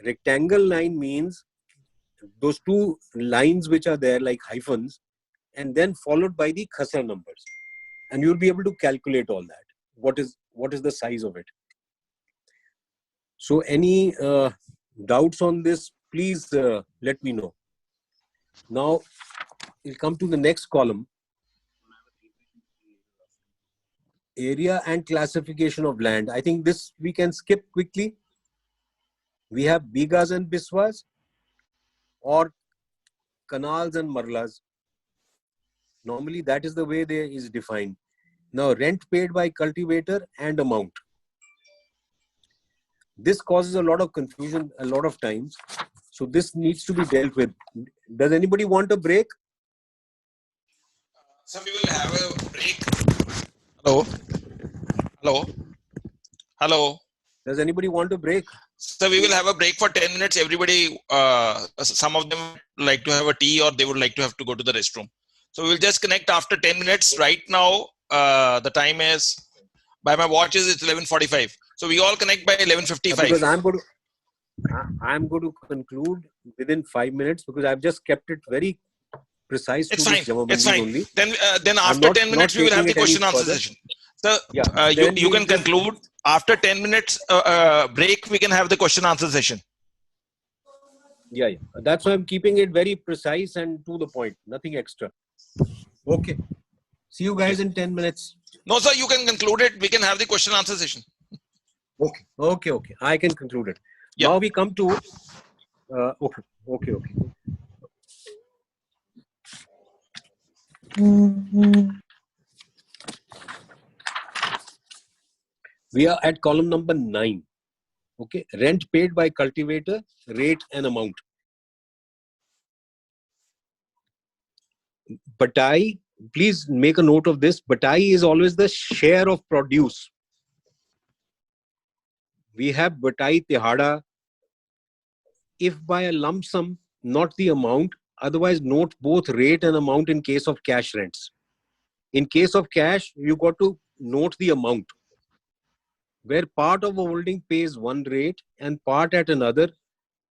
Rectangle line means those 2 lines which are there like hyphens, and then followed by the khasra numbers. And you'll be able to calculate all that. What is the size of it? So any doubts on this, please let me know. Now we'll come to the next column. Area and classification of land. I think this we can skip quickly. We have bigas and biswas, or canals and marlas. Normally that is the way they is defined. Now rent paid by cultivator and amount. This causes a lot of confusion a lot of times. So this needs to be dealt with. Does anybody want a break?
So we will have a break. Hello? Hello? Hello?
Does anybody want a break?
So we will have a break for 10 minutes. Everybody, some of them like to have a tea, or they would like to have to go to the restroom. So we'll just connect after 10 minutes. Right now, the time is, by my watches, it's 11:45. So we all connect by 11:55.
Because I'm going to conclude within 5 minutes, because I've just kept it very precise.
It's
to
fine.
This Jama
It's
Mandi
fine.
only.
Then after 10 minutes, we will have the question answer
further.
session. So
Yeah.
you can conclude. After 10 minutes break, we can have the question answer session.
Yeah. That's why I'm keeping it very precise and to the point. Nothing extra. Okay. See you guys in 10 minutes.
No, sir, you can conclude it. We can have the question answer session.
Okay. I can conclude it.
Yeah.
Now we come to... Okay. We are at column number 9. Okay. Rent paid by cultivator, rate and amount. Batai, please make a note of this. Batai is always the share of produce. We have Batai Tihada. If by a lump sum, not the amount, otherwise note both rate and amount in case of cash rents. In case of cash, you got to note the amount. Where part of a holding pays one rate and part at another,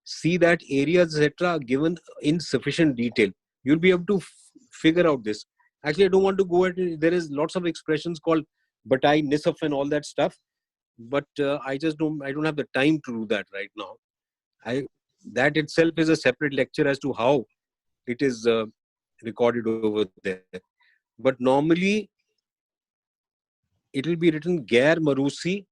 see that areas, etc. are given in sufficient detail. You'll be able to figure out this. Actually, I don't want to go at it. There is lots of expressions called Batai, Nisaf and all that stuff. But I don't have the time to do that right now. That itself is a separate lecture as to how it is recorded over there. But normally, it will be written Gair Marusi.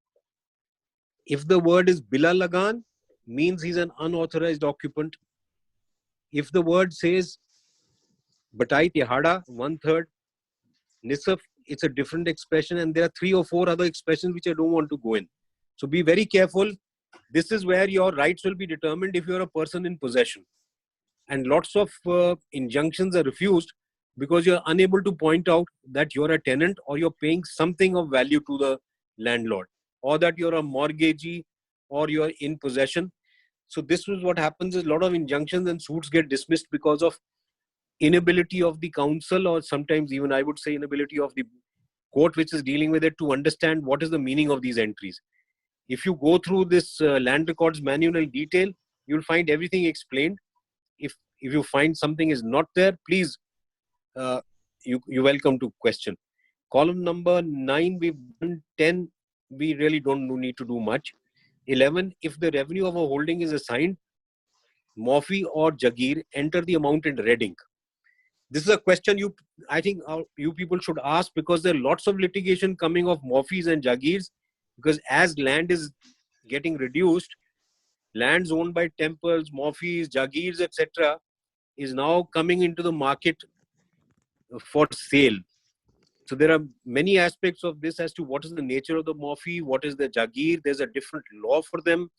If the word is Bila Lagan, means he's an unauthorized occupant. If the word says Batai Tihada, 1/3, Nisaf, it's a different expression, and there are 3 or 4 other expressions which I don't want to go in. So be very careful. This is where your rights will be determined if you're a person in possession. And lots of injunctions are refused because you're unable to point out that you're a tenant or you're paying something of value to the landlord, or that you're a mortgagee or you're in possession. So this is what happens, is a lot of injunctions and suits get dismissed because of inability of the council, or sometimes even I would say inability of the court which is dealing with it, to understand what is the meaning of these entries. If you go through this land records manual in detail, you'll find everything explained. If you find something is not there, please, you're welcome to question. Column number 9, we've done. 10, we really don't need to do much. 11, if the revenue of a holding is assigned, Morphy or Jagir, enter the amount in red ink. This is a question I think you people should ask, because there are lots of litigation coming of Morphys and Jagirs, because as land is getting reduced, lands owned by temples, Morphys, Jagirs, etc. is now coming into the market for sale. So there are many aspects of this as to what is the nature of the Morphy, what is the Jagir. There's a different law for them,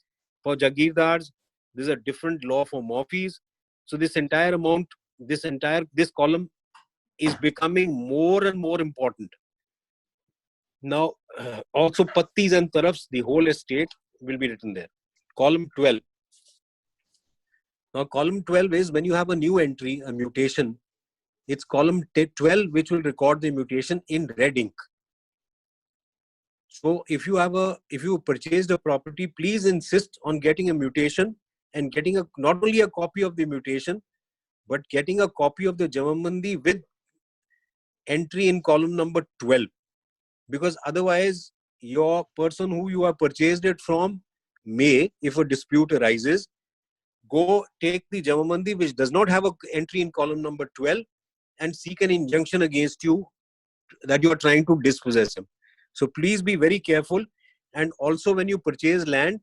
for Jagirdars. There's a different law for Morphys. So this entire amount, this column is becoming more and more important. Now, also Pattis and Tarafs, the whole estate will be written there. Column 12. Now, column 12 is when you have a new entry, a mutation, it's column 12 which will record the mutation in red ink. So if you purchased a property, please insist on getting a mutation and getting not only a copy of the mutation, but getting a copy of the Jamambandi with entry in column number 12. Because otherwise, your person who you have purchased it from may, if a dispute arises, go take the Jamambandi which does not have an entry in column number 12 and seek an injunction against you that you are trying to dispossess him. So please be very careful. And also when you purchase land,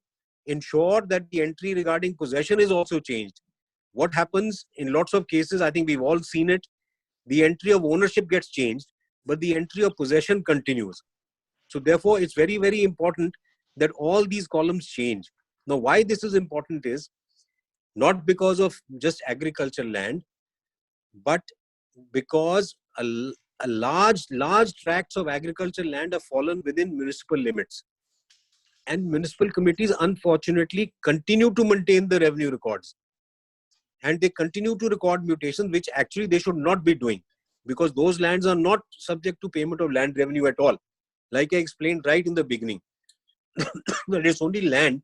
ensure that the entry regarding possession is also changed. What happens in lots of cases, I think we've all seen it, the entry of ownership gets changed, but the entry of possession continues. So therefore, it's very, very important that all these columns change. Now, why this is important is not because of just agricultural land, but because a large tracts of agricultural land have fallen within municipal limits. And municipal committees, unfortunately, continue to maintain the revenue records. And they continue to record mutations, which actually they should not be doing, because those lands are not subject to payment of land revenue at all. Like I explained right in the beginning, that it's only land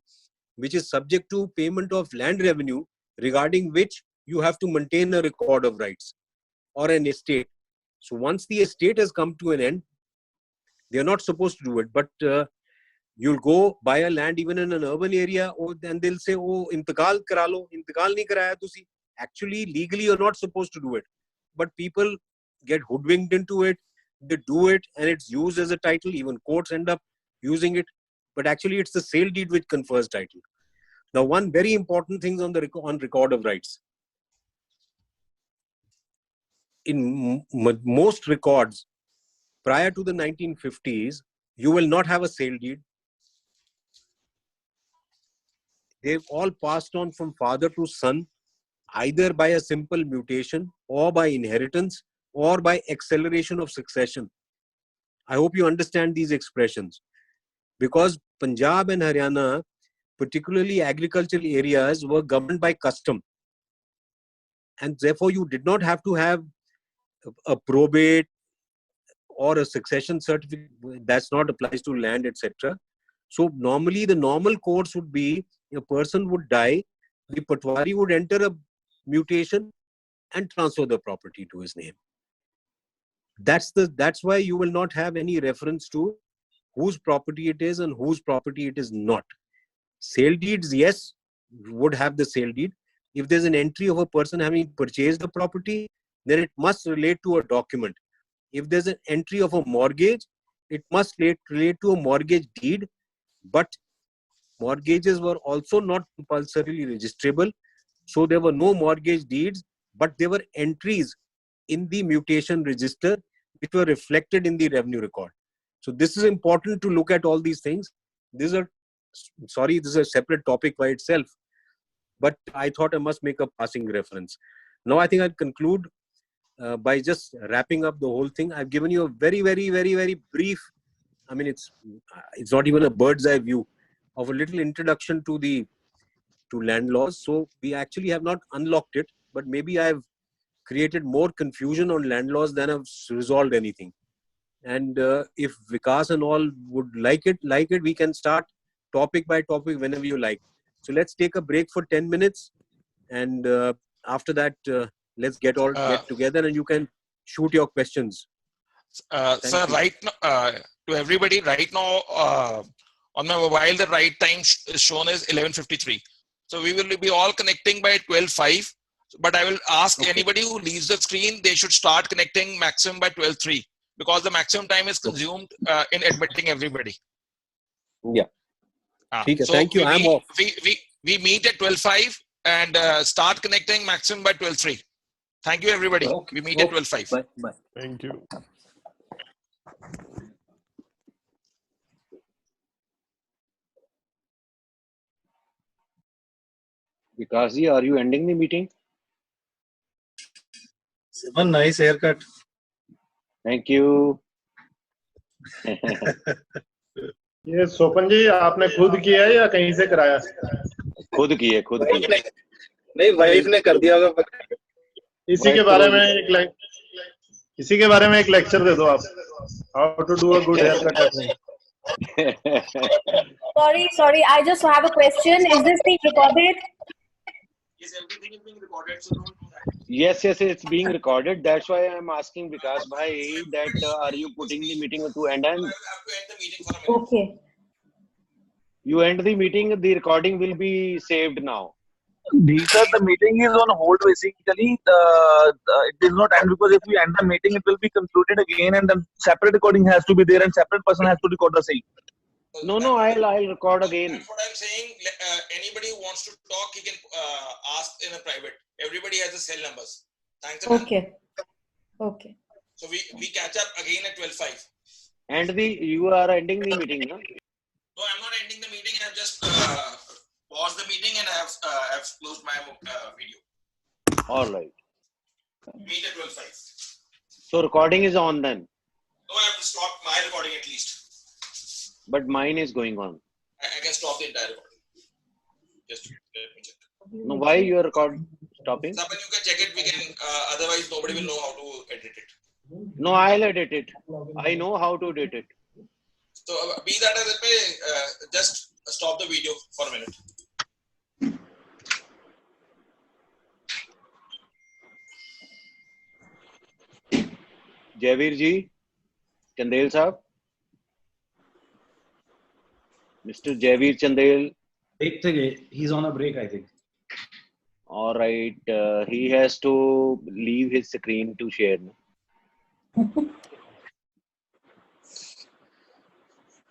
which is subject to payment of land revenue, regarding which you have to maintain a record of rights, or an estate. So once the estate has come to an end, they are not supposed to do it. But you'll go buy a land even in an urban area, and they'll say, oh, intikal kara lo, intikal nahi karaya tusi. Actually, legally, you're not supposed to do it. But people get hoodwinked into it, they do it, and it's used as a title. Even courts end up using it. But actually, it's the sale deed which confers title. Now, one very important thing on record of rights. In most records, prior to the 1950s, you will not have a sale deed. They've all passed on from father to son, either by a simple mutation, or by inheritance, or by acceleration of succession. I hope you understand these expressions. Because Punjab and Haryana, particularly agricultural areas, were governed by custom. And therefore, you did not have to have a probate or a succession certificate, that's not applies to land, etc. So normally the normal course would be a person would die, the patwari would enter a mutation and transfer the property to his name. That's why you will not have any reference to whose property it is and whose property it is not. Sale deeds, yes, would have the sale deed. If there's an entry of a person having purchased the property, then it must relate to a document. If there's an entry of a mortgage, it must relate to a mortgage deed. But mortgages were also not compulsorily registrable. So there were no mortgage deeds, but there were entries in the mutation register which were reflected in the revenue record. So this is important to look at all these things. This is a separate topic by itself, but I thought I must make a passing reference. Now I think I'll conclude by just wrapping up the whole thing. I've given you a very, very, very, very brief, I mean, it's not even a bird's eye view of a little introduction to land laws. So we actually have not unlocked it, but maybe I've created more confusion on land laws than I've resolved anything. And if Vikas and all would like it, we can start topic by topic whenever you like. So let's take a break for 10 minutes. And after that, let's get together and you can shoot your questions.
Sir, right now, to everybody, right now, on my mobile, the right time is shown as 11:53. So we will be all connecting by 12:05. But I will ask anybody who leaves the screen, they should start connecting maximum by 12:03 because the maximum time is consumed in admitting everybody.
Yeah.
So thank you. I'm off.
We meet at 12:05 and start connecting maximum by 12:03. Thank you, everybody.
Okay.
We meet at 12:05.
Bye. Bye.
Thank you.
Vikasji, are you ending the meeting?
One nice haircut.
Thank you.
ये सोपन जी आपने खुद किया है या कहीं से कराया?
खुद किए
नहीं वाइफ ने कर दिया होगा।
इसी के बारे में एक लेक्चर दे दो आप। How to do a good haircut.
Sorry, I just have a question. Is this being recorded?
Yes, everything is being recorded, so don't do that.
Yes, it's being recorded. That's why I'm asking Vikas bhai that are you putting the meeting to end? And
I have to end the meeting for a minute.
Okay.
You end the meeting, the recording will be saved now.
Sir, the meeting is on hold basically. It is not end because if we end the meeting, it will be concluded again, and then separate recording has to be there, and separate person has to record the same.
No, I'll record again.
That's what I'm saying. Anybody who wants to talk, he can ask in a private. Everybody has the cell numbers. Thanks.
Okay.
So we catch up again at 12:05.
And you are ending the meeting, no?
No, I'm not ending the meeting. I've just paused the meeting and I've closed my video.
All right.
Meet at 12:05.
So recording is on then.
No, I have to stop my recording at least.
But mine is going on.
I can stop the entire recording. Just let me check.
No, why you are stopping?
Sapan, you can check it. We can. Otherwise, nobody will know how to edit it.
No, I'll edit it. I know how to edit it.
So, be that as it may, just stop the video for a minute.
Javeer ji, Chandel sahab. Mr. Javeer Chandel.
He's on a break, I think.
All right. He has to leave his screen to share.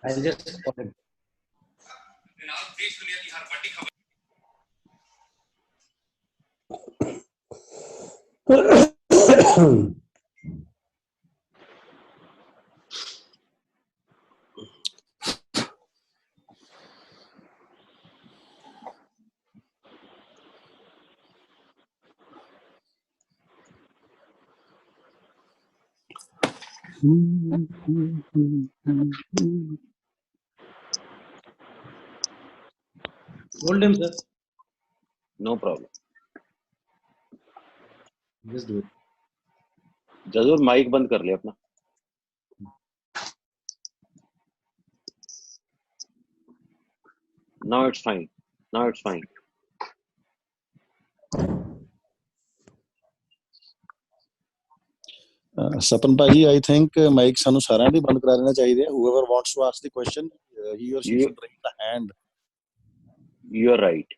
I'll just call him. Hold him, sir.
No problem.
Just do it.
जरूर mic बंद कर ले अपना. Now it's fine. Now it's fine.
Sapan Bhaji, I think mic ਸਾਨੂੰ ਸਾਰਿਆਂ ਦੇ ਬੰਦ ਕਰਾ ਦੇਣਾ ਚਾਹੀਦਾ ਹੈ. Whoever wants to ask the question, he or she should raise the hand.
You are right.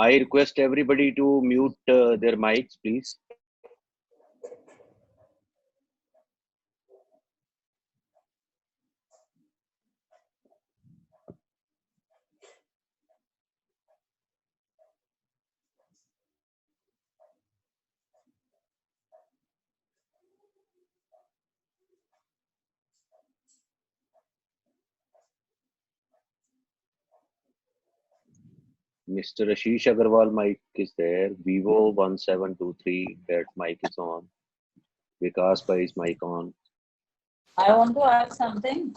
I request everybody to mute their mics, please. Mr. Ashish Agarwal mic is there. Vivo 1723, that mic is on. Vikas Bhai's mic on.
I want to ask something.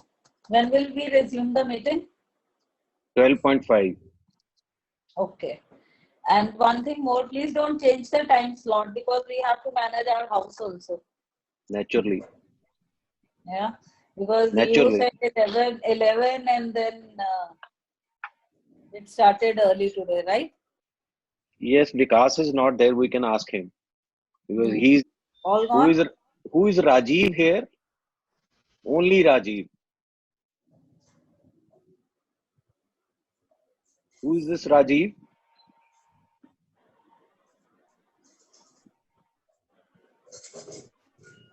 When will we resume the meeting?
12.5.
Okay. And one thing more, please don't change the time slot because we have to manage our house also.
Naturally.
Yeah. Because
Naturally.
you said 11 and then it started early today, right?
Yes, Vikas is not there. We can ask him. Because he's...
All gone?
Who is Rajiv here? Only Rajiv. Who is this Rajiv?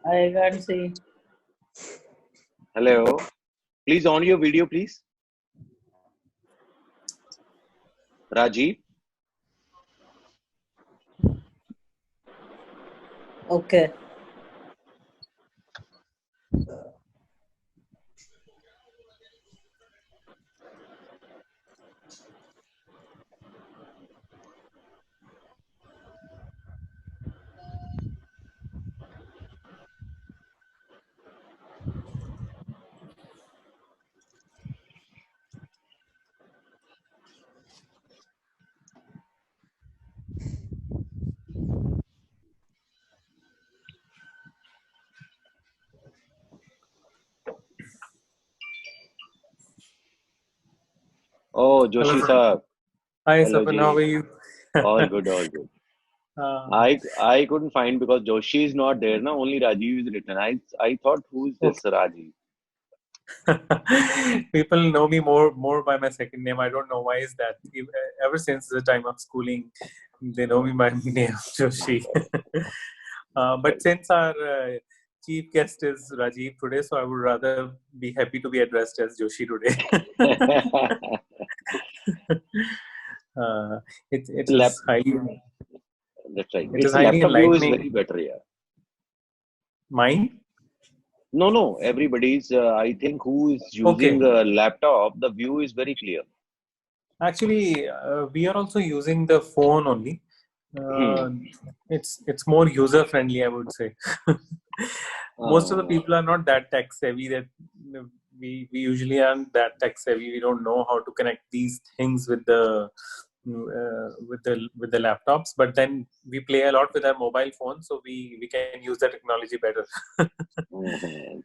I can't see.
Hello. Please on your video, please. Rajiv.
Okay.
Oh, Joshi Saab.
Hi,
Hello,
Sapan.
ji.
How are you?
All good, all good. I couldn't find because Joshi is not there. Na? Only Rajiv is written. I thought, who is this Rajiv?
People know me more by my second name. I don't know why is that. Ever since the time of schooling, they know me by my name Joshi. But since our chief guest is Rajiv today, so I would rather be happy to be addressed as Joshi today. It is highly.
That's right.
It is
Its
highly
laptop view is
enlightening.
very better, yeah.
Mine?
No. Everybody's. I think who is using a laptop, the view is very clear.
Actually, we are also using the phone only. It's more user friendly, I would say. Most of the people are not that tech savvy. That we usually aren't that tech savvy. We don't know how to connect these things with the laptops. But then we play a lot with our mobile phone, so we can use the technology better.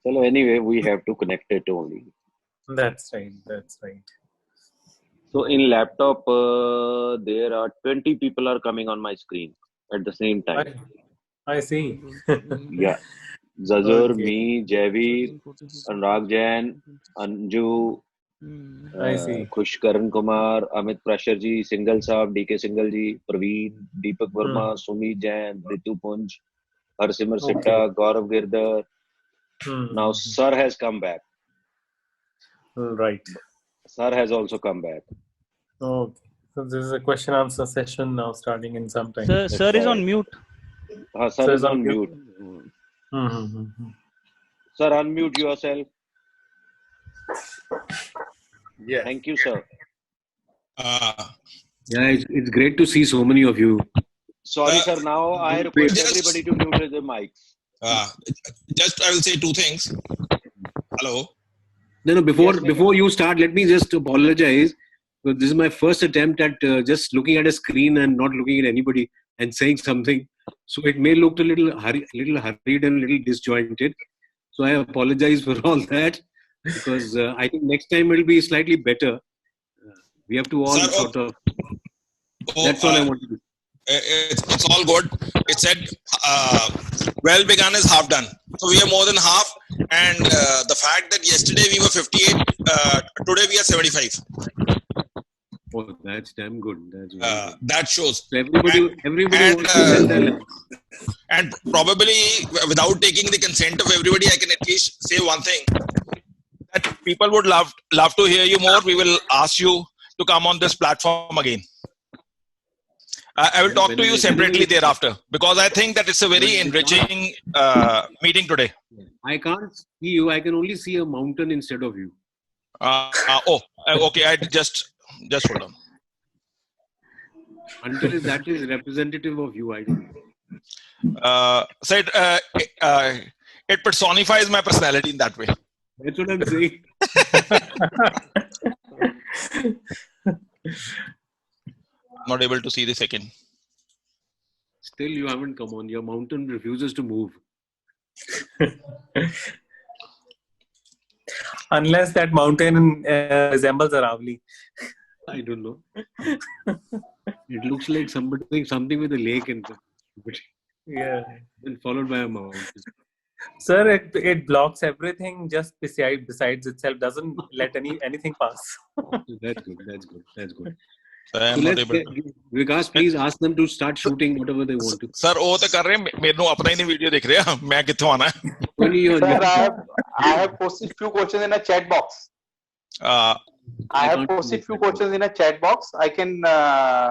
So anyway, we have to connect it only.
That's right. That's right.
So in laptop, there are 20 people are coming on my screen at the same time.
I see.
Yeah. Zazur,
Okay.
me, Javeer, Anurag Jain, Anju,
I see.
Khushkaran Kumar, Amit Prashar ji, Singhal Saab, DK Singhal ji, Praveen, Deepak Verma, Sumi Jain, Ritu Punj, Harsimar Sitta, Gaurav Girdhar. Now Sir has come back.
Right.
Sir has also come back.
Okay. So this is a question answer session now starting in some time.
Sir is on mute.
Sir is on mute. Sir, unmute yourself.
Yeah.
Thank you, sir.
Yeah, it's great to see so many of you.
Sorry, sir. Now I request everybody to mute their mics.
Just I will say two things. Hello.
No. Before you start, let me just apologize. This is my first attempt at just looking at a screen and not looking at anybody and saying something. So it may look a little hurried and a little disjointed. So I apologize for all that. because I think next time it will be slightly better. We have to all sort of. That's all I wanted to.
It's all good. It said, well begun is half done. So we are more than half. And the fact that yesterday we were 58, today we are 75.
Oh, that's damn good. That's
that shows.
So everybody wants to sell their land.
And probably without taking the consent of everybody, I can at least say one thing. That people would love to hear you more. We will ask you to come on this platform again. I will talk to you separately thereafter, because I think that it's a very enriching meeting today.
I can't see you. I can only see a mountain instead of you.
Okay. I just hold on.
Until that is representative of you, I don't know.
So it personifies my personality in that way.
That's what I'm saying.
Not able to see the second.
Still, you haven't come on. Your mountain refuses to move.
Unless that mountain resembles Aravali.
I don't know. It looks like something with a lake in it.
Yeah.
Then followed by a mountain.
Sir, it blocks everything just besides itself. Doesn't let anything pass.
That's good.
So
Vikas, please ask them to start shooting whatever they want to.
Sir, वो तो कर रहे हैं. मेरे को अपना ही नहीं video देख रहे हैं. मैं कित्थों आना है?
Sir, I have posted few questions in a chat box. I have posted few questions in a chat box. I can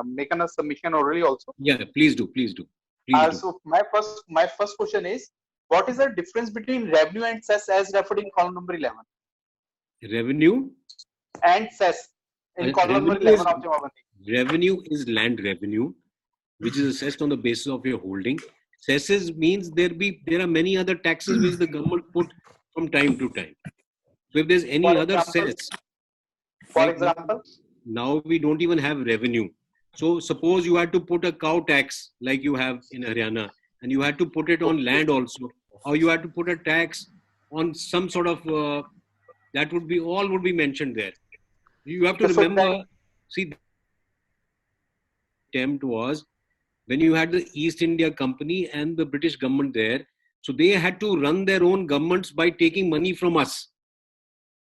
make a submission orally also.
Yeah, please do.
So my first question is, what is the difference between revenue and cess as referred in column number 11?
Revenue
and cess in column number 11 of Jama Bandi.
Revenue is land revenue, which is assessed on the basis of your holding. Cesses means there are many other taxes which the government put from time to time. So if there's any other cess,
for example,
now we don't even have revenue. So suppose you had to put a cow tax like you have in Haryana, and you had to put it on land also, or you had to put a tax on some sort of that would be mentioned there. You have to remember. See, the attempt was when you had the East India Company and the British government there. So they had to run their own governments by taking money from us.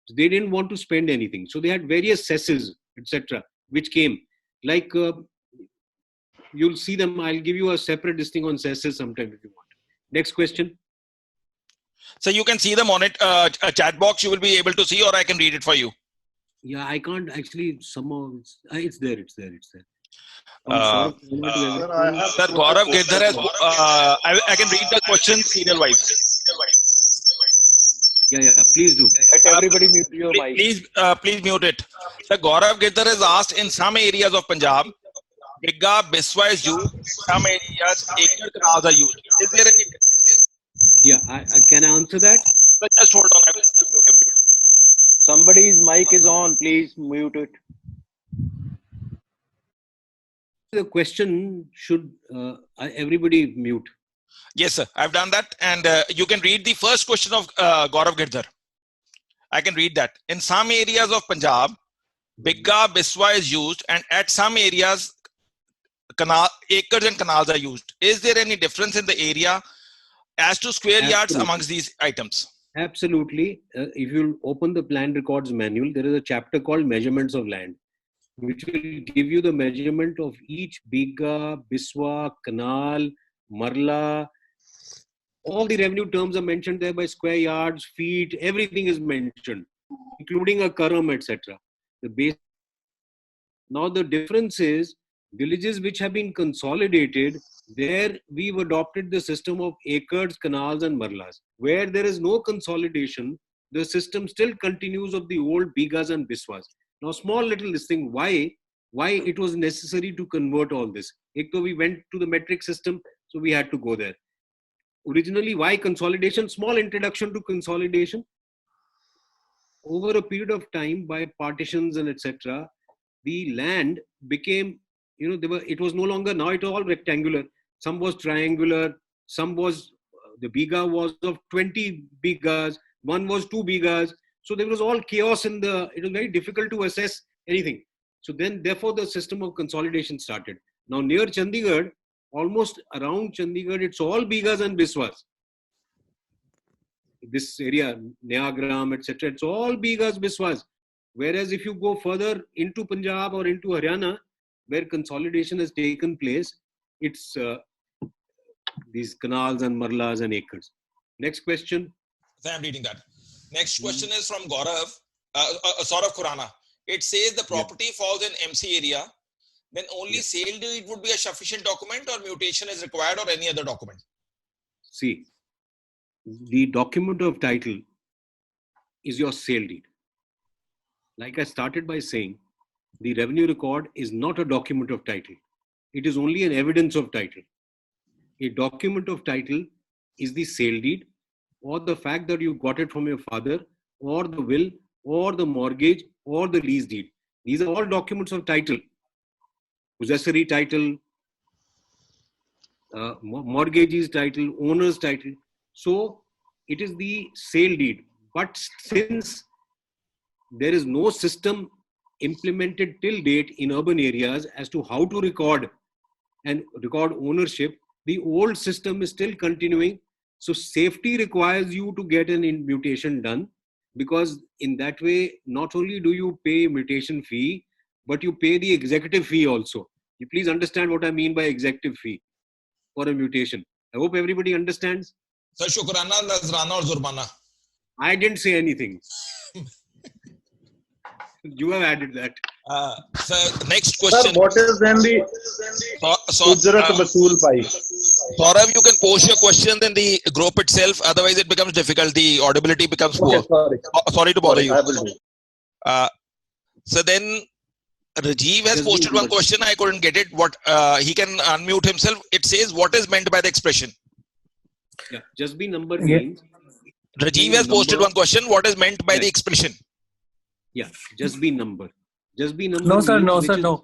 So they didn't want to spend anything. So they had various cesses, etc., which came. Like you'll see them. I'll give you a separate listing on cesses sometime if you want. Next question.
So you can see them on it. A chat box you will be able to see, or I can read it for you.
Yeah, I can't actually. Somehow it's there.
Sir, Gaurav Girdhar has. I can read the questions serial wise.
Yeah. Please do.
Let everybody mute your mic.
Please mute it. Sir, Gaurav Girdhar has asked, in some areas of Punjab, Bigga, Biswa is used. Some areas, acre canals are used. Is there any?
Yeah, I can I answer that?
But just hold on. I will mute everybody.
Somebody's mic is on. Please mute it.
The question should everybody mute?
Yes, sir. I've done that. And you can read the first question of Gaurav Girdhar. I can read that. In some areas of Punjab, Bigga, Biswa is used, and at some areas, acres and canals are used. Is there any difference in the area as to square yards amongst these items?
Absolutely. If you open the Land Records Manual, there is a chapter called Measurements of Land, which will give you the measurement of each Bigga, Biswa, Canal, Marla. All the revenue terms are mentioned there by square yards, feet, everything is mentioned, including a karam, etc. Now the difference is, villages which have been consolidated, there we've adopted the system of acres, canals and marlas. Where there is no consolidation, the system still continues of the old Biggas and Biswas. Now, small little listing, why it was necessary to convert all this. We went to the metric system, so we had to go there. Originally, why consolidation? Small introduction to consolidation. Over a period of time, by partitions and etc., the land became, it was no longer, now it was all rectangular. Some was triangular, some was, the Bigga was of 20 Biggas, one was 2 Biggas, So there was all chaos it was very difficult to assess anything. So then, therefore, the system of consolidation started. Now, near Chandigarh, almost around Chandigarh, it's all bighas and biswas. This area, Nayagram, etc., it's all bighas, biswas. Whereas if you go further into Punjab or into Haryana, where consolidation has taken place, it's these canals and marlas and acres. Next question.
I'm reading that. Next question is from Gaurav, Saurav Khurana. It says the property falls in MC area, then only sale deed would be a sufficient document, or mutation is required, or any other document?
See, the document of title is your sale deed. Like I started by saying, the revenue record is not a document of title. It is only an evidence of title. A document of title is the sale deed, or the fact that you got it from your father, or the will, or the mortgage, or the lease deed. These are all documents of title. Possessory title, mortgagee's title, owner's title. So it is the sale deed. But since there is no system implemented till date in urban areas as to how to record ownership, the old system is still continuing. So safety requires you to get an immutation done, because in that way, not only do you pay mutation fee, but you pay the executive fee also. You please understand what I mean by executive fee for a mutation. I hope everybody understands.
Sir, Shukrana, Nazrana or Zurbana?
I didn't say anything. You have added that.
Sir, next question.
Sir, what is then the Ujrat Vasool Pai?
Saurav, you can post your question in the group itself. Otherwise, it becomes difficult. The audibility becomes poor. Sorry to bother you.
I will do.
So then, Rajiv has posted one question. I couldn't get it. What he can unmute himself. It says, "What is meant by the expression?"
Yeah, just be number means.
Rajiv has posted one question. What is meant by the expression?
Yeah, just be number. Just be number.
No, sir. No, sir. No.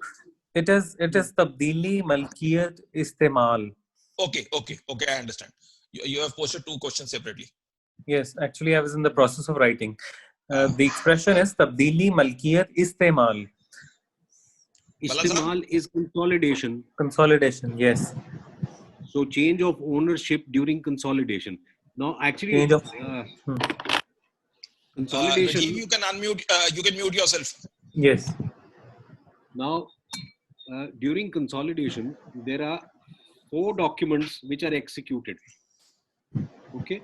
It is Tabdili Malkiyat Istemal.
Okay. I understand. You have posted two questions separately.
Yes, actually, I was in the process of writing. The expression is Tabdili Malkiyat Istemal.
Istemal is consolidation.
Consolidation, yes.
So change of ownership during consolidation. Now, actually,
Change of
consolidation.
Rajiv, you can unmute. You can mute yourself.
Yes.
Now, during consolidation, there are 4 documents which are executed. Okay.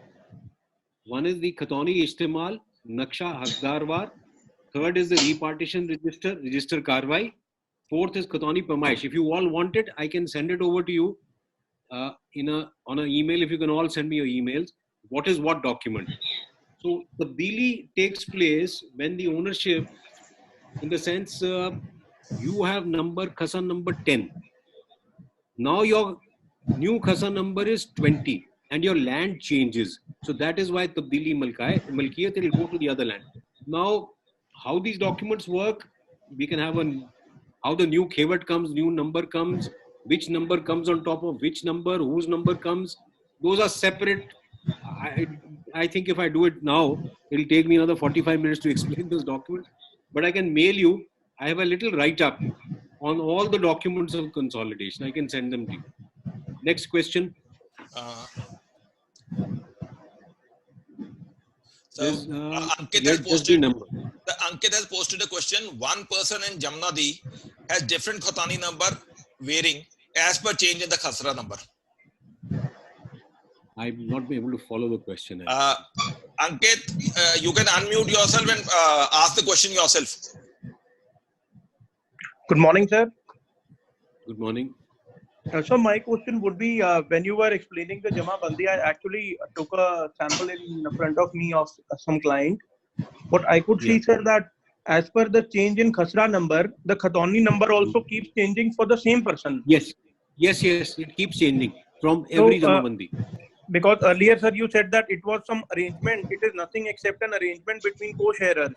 One is the Khatoni Istemal, Naksha Hakdarwar. Third is the repartition register Karwai. Fourth is Khatoni Pamaish. If you all want it, I can send it over to you on an email. If you can all send me your emails. What is what document? So the Tabdili takes place when the ownership, in the sense you have khasa number 10. Now your new khasa number is 20 and your land changes. So that is why Tabdili Malkiyat, it will go to the other land. Now, how these documents work, we can have how the new khevat comes, new number comes, which number comes on top of which number, whose number comes. Those are separate. I think if I do it now, it will take me another 45 minutes to explain those documents. But I can mail you. I have a little write-up on all the documents of consolidation. I can send them to you. Next question.
Ankit has posted a question. One person in Jamnadi has different Khatani number varying as per change in the Khasra number.
I will not be able to follow the question.
Ankit, you can unmute yourself and ask the question yourself.
Good morning, sir.
Good morning.
So my question would be, when you were explaining the Jama Bandi, I actually took a sample in front of me of some client. But I could see, sir, that as per the change in Khasra number, the Khatoni number also keeps changing for the same person.
Yes. It keeps changing from every Jama Bandi.
Because earlier, sir, you said that it was some arrangement. It is nothing except an arrangement between co-sharers.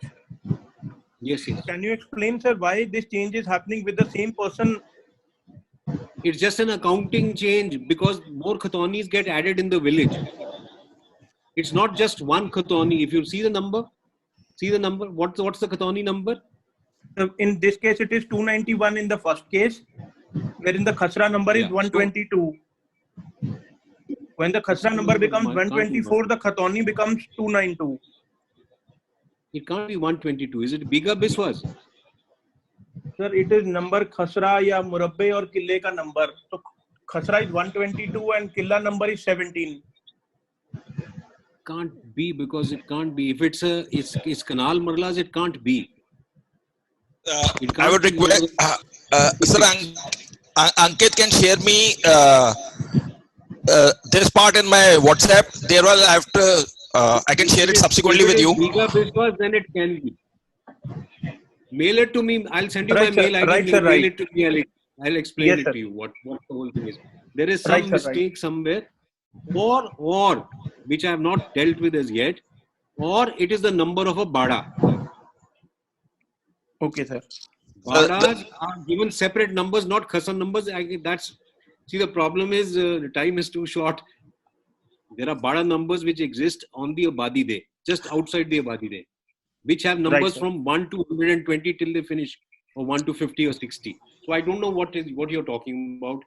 Yes.
Can you explain, sir, why this change is happening with the same person?
It's just an accounting change because more Khatonis get added in the village. It's not just one Khatoni. If you see the number, See the number. What's the Khatoni number?
In this case, it is 291 in the first case, wherein the Khasra number is 122. When the Khasra number becomes 124, the Khatoni becomes 292.
It can't be 122. Is it bigger Biswas?
Sir, it is number Khasra ya Murabbe or Kille ka number. So Khasra is 122 and Killa number is 17.
Can't be, because it can't be. If it's Kanal Marlas, it can't be.
I would request, sir, Ankit can share me this part in my WhatsApp. There will have to, I can share it subsequently with you.
Bigger Biswas, then it can be. Mail it to me. I'll send you my mail ID.
Right, sir,
mail it to me. I'll explain it
sir.
to you. What the whole thing is. There is some mistake somewhere, or which I have not dealt with as yet, or it is the number of a Bada.
Okay, sir.
Badas are given separate numbers, not Khasar numbers. See, the problem is the time is too short. There are Bada numbers which exist on the Abadi Day, just outside the Abadi Day, which have numbers from 1 to 120 till they finish, or 1 to 50 or 60. So I don't know what you're talking about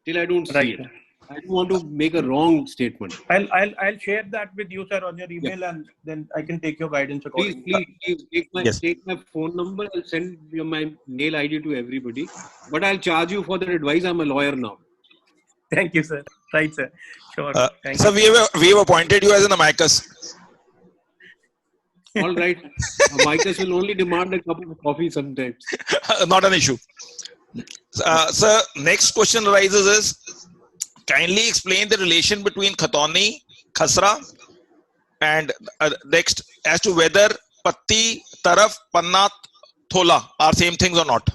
till I don't see it. I don't want to make a wrong statement.
I'll share that with you, sir, on your email, and then I can take your guidance accordingly.
Please take my phone number. I'll send you my mail ID to everybody. But I'll charge you for that advice. I'm a lawyer now.
Thank you, sir. Right, sir. Sure. Thank
So
you.
we have appointed you as an amicus.
All right. Amicus will only demand a cup of coffee sometimes.
Not an issue. Sir, next question arises is, kindly explain the relation between Khatoni, Khasra, and next as to whether Patti, Taraf, Panna, Thola are same things or not.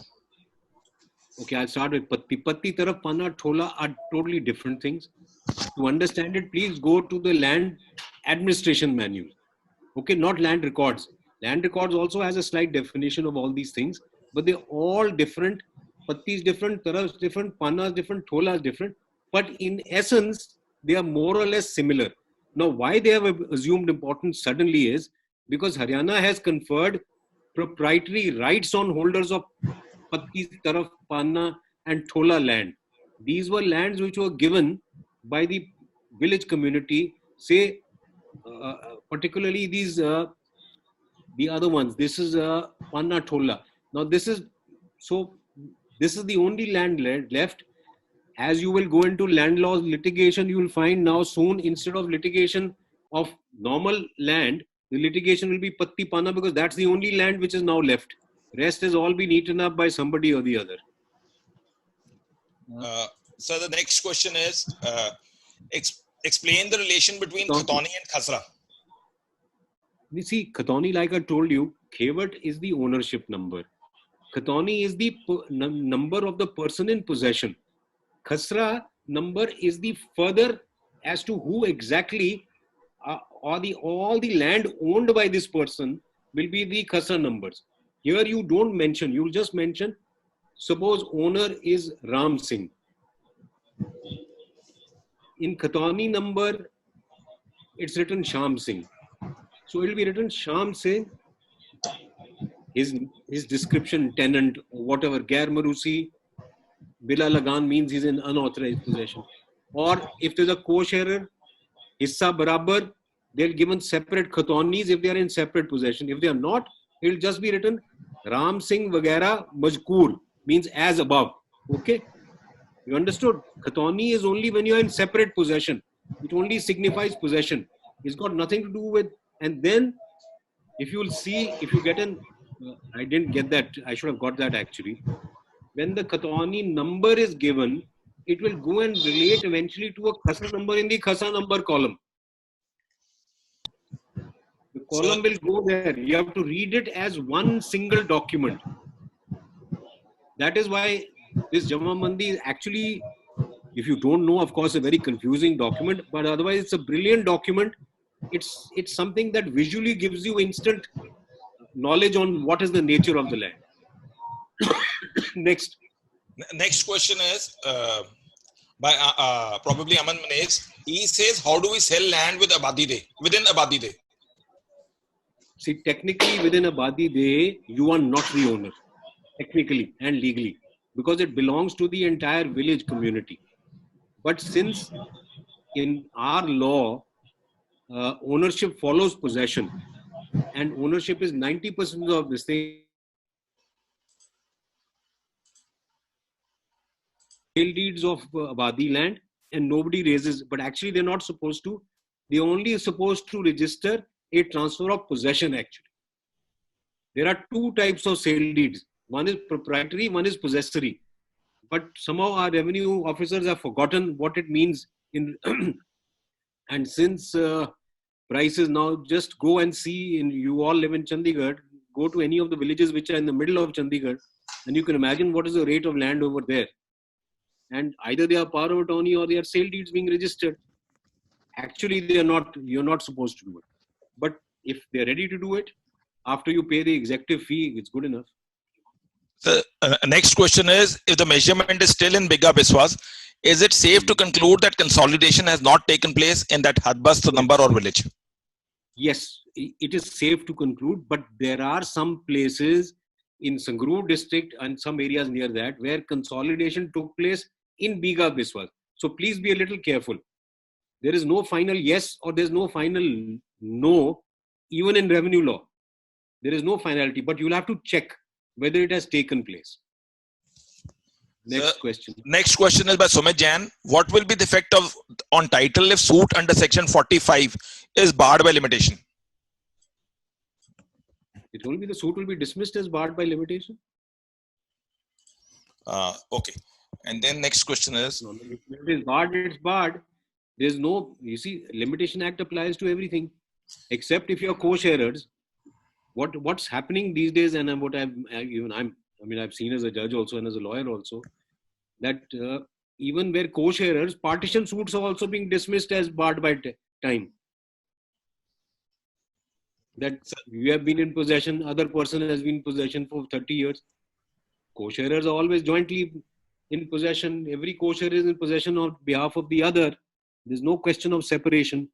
Okay, I'll start with Patti. Patti, Taraf, Panna, Thola are totally different things. To understand it, please go to the land administration manual. Okay, not land records. Land records also has a slight definition of all these things, but they're all different. Patti is different, Taraf is different, Panna is different, Thola is different. But in essence, they are more or less similar. Now, why they have assumed importance suddenly is because Haryana has conferred proprietary rights on holders of Patti, Taraf, Panna and Thola land. These were lands which were given by the village community, say, particularly these, the other ones. This is Panna, Thola. Now, this is the only land left. As you will go into land law litigation, you will find now soon, instead of litigation of normal land, the litigation will be Patti Panna, because that's the only land which is now left. Rest has all been eaten up by somebody or the other.
So the next question is, explain the relation between Khatoni and Khasra.
You see, Khatoni, like I told you, Khewat is the ownership number. Khatoni is the number of the person in possession. Khasra number is the further as to who exactly all the land owned by this person will be the Khasra numbers. Here you don't mention, you'll just mention, suppose owner is Ram Singh. In Khatoni number, it's written Sham Singh. So it will be written Sham Singh, his description, tenant, or whatever, Gair Marusi, Bila Lagan means he's in unauthorized possession. Or if there's a co-sharer, Hissa Barabar, they're given separate Khatonis if they are in separate possession. If they are not, it will just be written Ram Singh Vagera Majkur, means as above. Okay? You understood? Khatoni is only when you are in separate possession. It only signifies possession. It's got nothing to do with, and then if you will see, if you get an, I didn't get that, I should have got that actually. When the Khatoni number is given, it will go and relate eventually to a Khasa number in the Khasa number column. The column will go there. You have to read it as one single document. That is why this Jama Mandi is actually, if you don't know, of course, a very confusing document, but otherwise it's a brilliant document. It's something that visually gives you instant knowledge on what is the nature of the land. Next
question is by probably Aman Manes. He says, how do we sell land with Abadi Day, within Abadi Day?
See, technically within Abadi Dey, you are not the owner, technically and legally, because it belongs to the entire village community. But since in our law, ownership follows possession, and ownership is 90% of this thing. Sale deeds of Abadi land, and nobody raises, but actually they're not supposed to. They're only supposed to register a transfer of possession actually. There are two types of sale deeds. One is proprietary, one is possessory. But somehow our revenue officers have forgotten what it means in and since prices now, just go and see, you all live in Chandigarh, go to any of the villages which are in the middle of Chandigarh, and you can imagine what is the rate of land over there. And either they are power of attorney or they are sale deeds being registered. Actually, you're not supposed to do it. But if they're ready to do it, after you pay the executive fee, it's good enough.
The next question is, if the measurement is still in Bigha Biswas, is it safe to conclude that consolidation has not taken place in that Hadbast number or village?
Yes, it is safe to conclude, but there are some places in Sangrur district and some areas near that where consolidation took place in Bigha Biswas. So please be a little careful. There is no final yes or there's no final no, even in revenue law. There is no finality, but you'll have to check whether it has taken place. Next question.
Next question is by Sumit Jain. What will be the effect on title if suit under section 45 is barred by limitation?
It will be the suit will be dismissed as barred by limitation.
Okay. And then next question is.
No, if it is barred, it's barred. There's no, you see, Limitation Act applies to everything, except if you're co-sharers. What's happening these days, and what I've seen as a judge also and as a lawyer also, that even where co-sharers, partition suits are also being dismissed as barred by time. That you have been in possession, other person has been in possession for 30 years. Co-sharers are always jointly in possession. Every co-sharer is in possession on behalf of the other. There's no question of separation.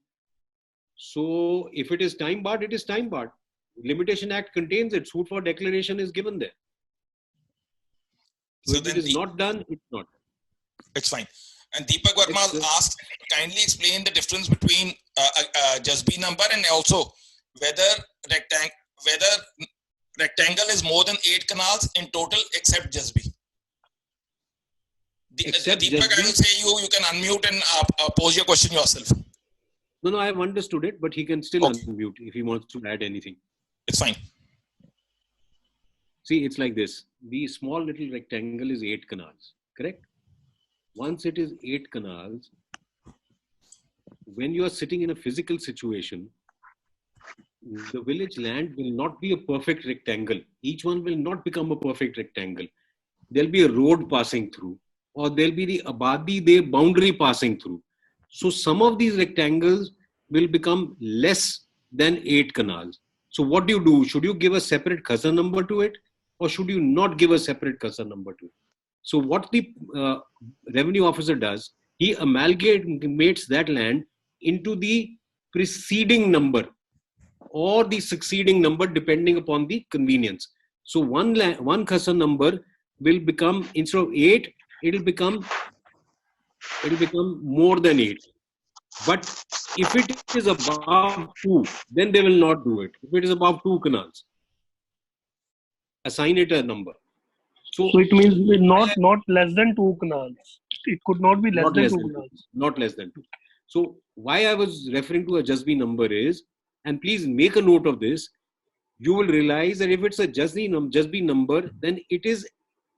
So if it is time barred, it is time barred. Limitation Act contains it. Suit for declaration is given there. So if it is not done, it's not.
It's fine. And Deepak Verma asks, kindly explain the difference between Jasbi number and also whether rectangle is more than 8 canals in total except Jasbi. Deepak, I will say you can unmute and pose your question yourself.
No, I have understood it, but he can still unmute if he wants to add anything.
It's fine.
See, it's like this. The small little rectangle is 8 canals, correct? Once it is 8 canals, when you are sitting in a physical situation, the village land will not be a perfect rectangle. Each one will not become a perfect rectangle. There'll be a road passing through, or there'll be the Abadi Dey boundary passing through. So some of these rectangles will become less than 8 canals. So what do? Should you give a separate khazan number to it, or should you not give a separate khazan number to it? So what the revenue officer does, he amalgamates that land into the preceding number or the succeeding number depending upon the convenience. So one khazan number will become, instead of 8, it'll become more than 8. But if it is above 2, then they will not do it. If it is above 2 canals, assign it a number. So
it means not less than 2 canals. It could not be less than 2 canals.
Not less than 2. So why I was referring to a Jasbi number is, and please make a note of this, you will realize that if it's a Jasbi number, then it is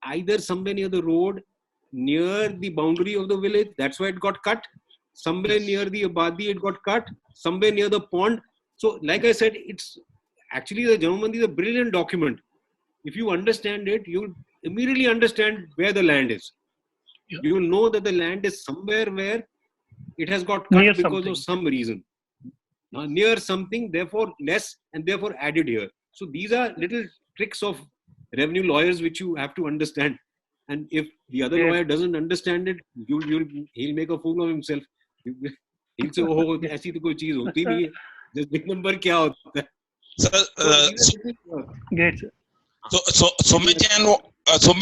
either somewhere near the road, near the boundary of the village, that's why it got cut. Somewhere near the Abadi, it got cut. Somewhere near the pond. So, like I said, it's actually the Jamabandi is a brilliant document. If you understand it, you will immediately understand where the land is. Yeah. You will know that the land is somewhere where it has got cut near because something. Of some reason. Near something, therefore less, and therefore added here. So these are little tricks of revenue lawyers which you have to understand. And if the other lawyer doesn't understand it, he'll make a fool of himself. He'll say, oh, ऐसी तो कोई चीज होती नहीं है. Just big number क्या होता है?
Sir,
Great, sir.
so Sumit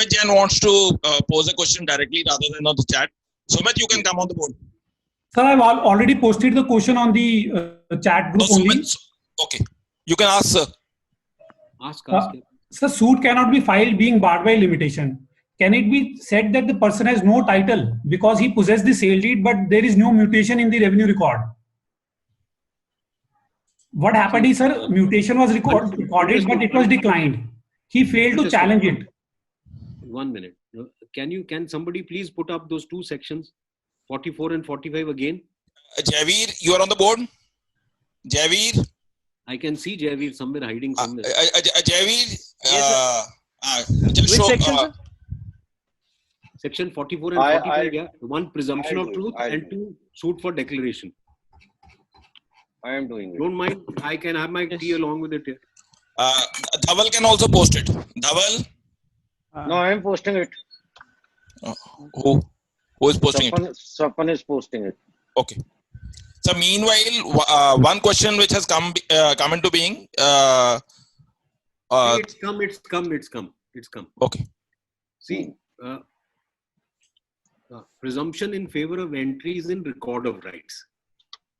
Jain wants to pose a question directly rather than on the chat. Sumit, you can come on the board.
Sir, I've already posted the question on the chat group only.
Okay, you can ask, sir.
Ask.
Sir, suit cannot be filed being barred by limitation. Can it be said that the person has no title because he possessed the sale deed, but there is no mutation in the revenue record? What happened is, sir, mutation was recorded, but it was declined. He failed to challenge it.
1 minute. Can somebody please put up those two sections, 44 and 45 again?
Javeer, you are on the board. Javeer.
I can see Javeer somewhere hiding somewhere.
Javeer.
Which section, sir? Section 44 and 45. Yeah. One, presumption of truth, and two, suit for declaration.
I am doing it.
Don't mind. I can have my tea along with it here.
Dhaval can also post it. Dhaval.
No, I am posting it.
Who is posting it?
Sapan is posting it.
Okay. So meanwhile, one question which has come into being.
It's come.
Okay.
See, presumption in favor of entries in record of rights.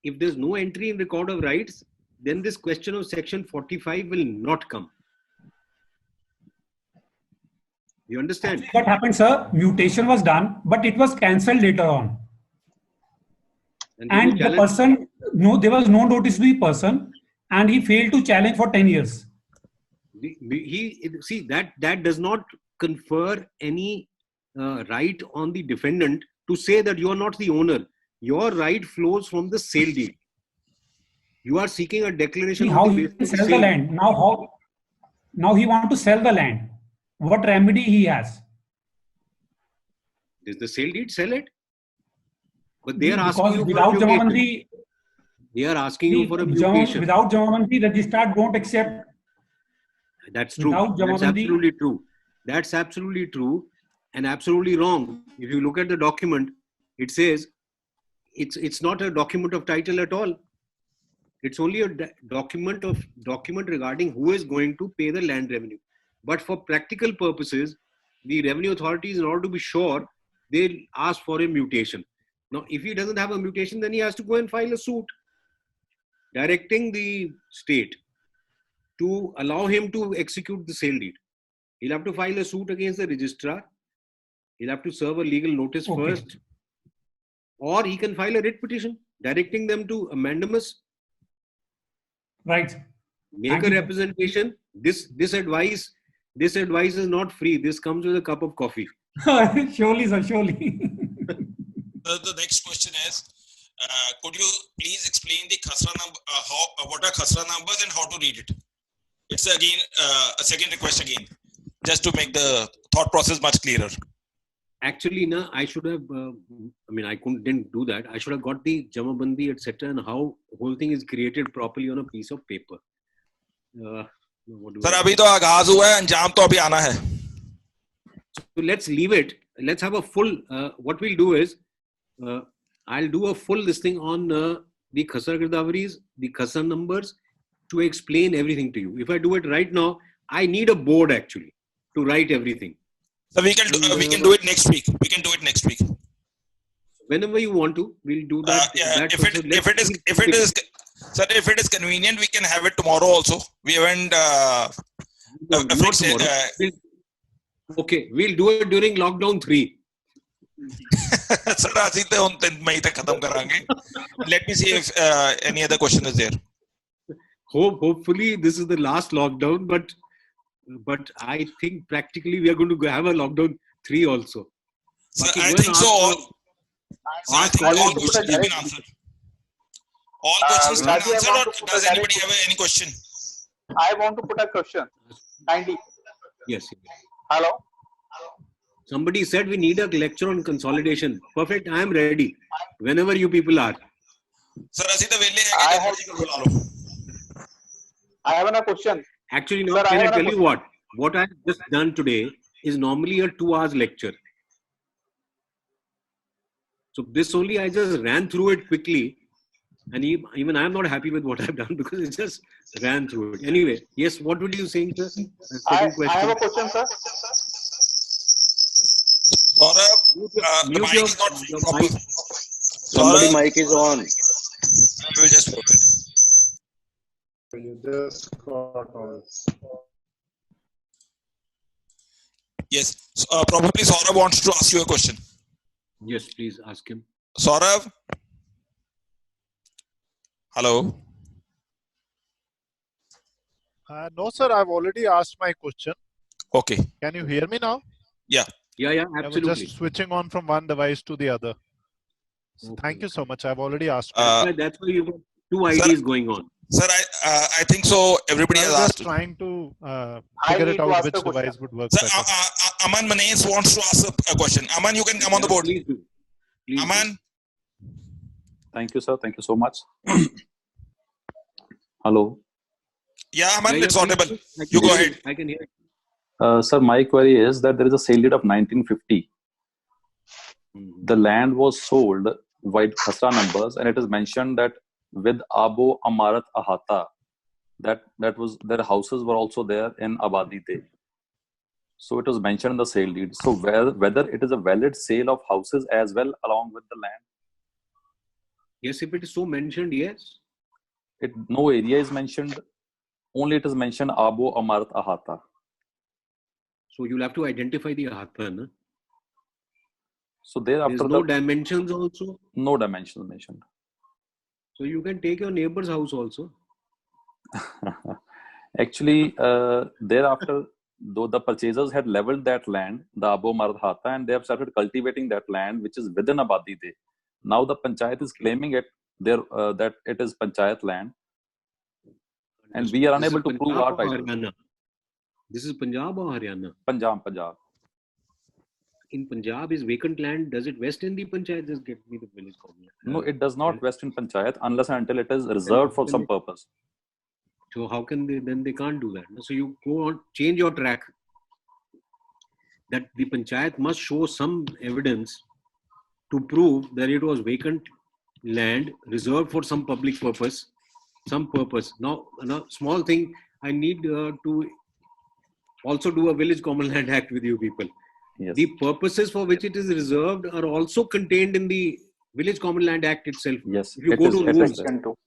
If there's no entry in record of rights, then this question of section 45 will not come. You understand?
What happened, sir? Mutation was done, but it was cancelled later on. And the person, there was no notice to the person, and he failed to challenge for 10 years.
That does not confer any right on the defendant to say that you are not the owner. Your right flows from the sale deed. You are seeking a declaration.
How he sell the land? Now he wants to sell the land. What remedy he has?
Does the sale deed sell it? But they are asking you
without
for a
Jamabandi,
they are asking you for a mutation.
Without Jamabandi, registrar don't accept.
That's true. That's absolutely true. That's absolutely true and absolutely wrong. If you look at the document, it says it's not a document of title at all. It's only a document regarding who is going to pay the land revenue. But for practical purposes, the revenue authorities, in order to be sure, they'll ask for a mutation. Now, if he doesn't have a mutation, then he has to go and file a suit directing the state to allow him to execute the sale deed. He'll have to file a suit against the registrar. He'll have to serve a legal notice first. Or he can file a writ petition directing them to mandamus.
Right.
Make a representation. This advice is not free. This comes with a cup of coffee.
Surely, sir, surely.
The next question is, could you please explain the khasra number, what are khasra numbers and how to read it? It's again a second request again, just to make the thought process much clearer.
Actually, I should have, I didn't do that. I should have got the Jamabandi, etc. and how the whole thing is created properly on a piece of paper.
Sir, abhi to aghaaz hua hai, anjam to abhi aana hai.
So let's leave it. Let's have a full, what we'll do is, I'll do a full listing on the khasra girdawaris, the khasra numbers, to explain everything to you. If I do it right now, I need a board actually to write everything.
So we can do it next week.
Whenever you want to, we'll do that.
If it is convenient, we can have it tomorrow also. We haven't fixed it.
Okay, we'll do it during lockdown 3.
Sir, let me see if any other question is there.
Hopefully this is the last lockdown, but I think practically we are going to have a lockdown 3 also.
Sir, I think so. I think all questions have been answered. All questions have been answered, or does anybody have any question?
I want to put a question. Kindly.
Yes.
Hello.
Somebody said we need a lecture on consolidation. Perfect. I am ready. Whenever you people are.
Sir,
I have a question.
Actually, now can I tell you what? What I have just done today is normally a 2 hours lecture. So this only I just ran through it quickly And even I am not happy with what I've done because it just ran through it. Anyway, yes, what were you saying, sir?
I have a question, sir.
Saurav, the mic is not proper.
Somebody mic is on.
I will just put it.
You just got on.
Yes, probably Saurav wants to ask you a question.
Yes, please ask him.
Saurav? Hello?
No, sir, I've already asked my question.
Okay.
Can you hear me now?
Yeah.
Yeah, absolutely.
I was just switching on from one device to the other. So thank you so much. I've already asked.
That's why you got two IDs going on.
Sir, I think so. Everybody has asked.
Just trying to figure it out which device would work better.
Aman Manes wants to ask a question. Aman, you can come on the board.
Please do.
Aman.
Thank you, sir. Thank you so much. Hello.
Yeah, Aman, it's audible. You go ahead.
I can hear it.
Sir, my query is that there is a sale deed of 1950. The land was sold by Khasra numbers, and it is mentioned that with Abo Amarat Ahata, that was their houses were also there in Abadi Day. So it was mentioned in the sale deed. So whether it is a valid sale of houses as well along with the land?
Yes, if it is so mentioned, yes.
No area is mentioned. Only it is mentioned Abo Amarat Ahata.
So you'll have to identify the Ahata, no?
So thereafter,
there's no dimensions also?
No dimensions mentioned.
So you can take your neighbor's house also.
Actually, thereafter, though the purchasers had leveled that land, the Abo Amarat Ahata, and they have started cultivating that land, which is within Abadi Day. Now the Panchayat is claiming it that it is Panchayat land. And we are unable to prove our title.
This is Punjab or Haryana?
Punjab.
In Punjab, is vacant land, does it vest in the Panchayat? Just get me the village commune.
No, it does not vest in Panchayat unless and until it is reserved for some purpose.
So how can they can't do that. So you go on, change your track. That the Panchayat must show some evidence to prove that it was vacant land reserved for some public purpose, some purpose. Now, small thing, I need to also do a village common land act with you people.
Yes.
The purposes for which it is reserved are also contained in the Village Common Land Act itself.
Yes.
If you go to rules.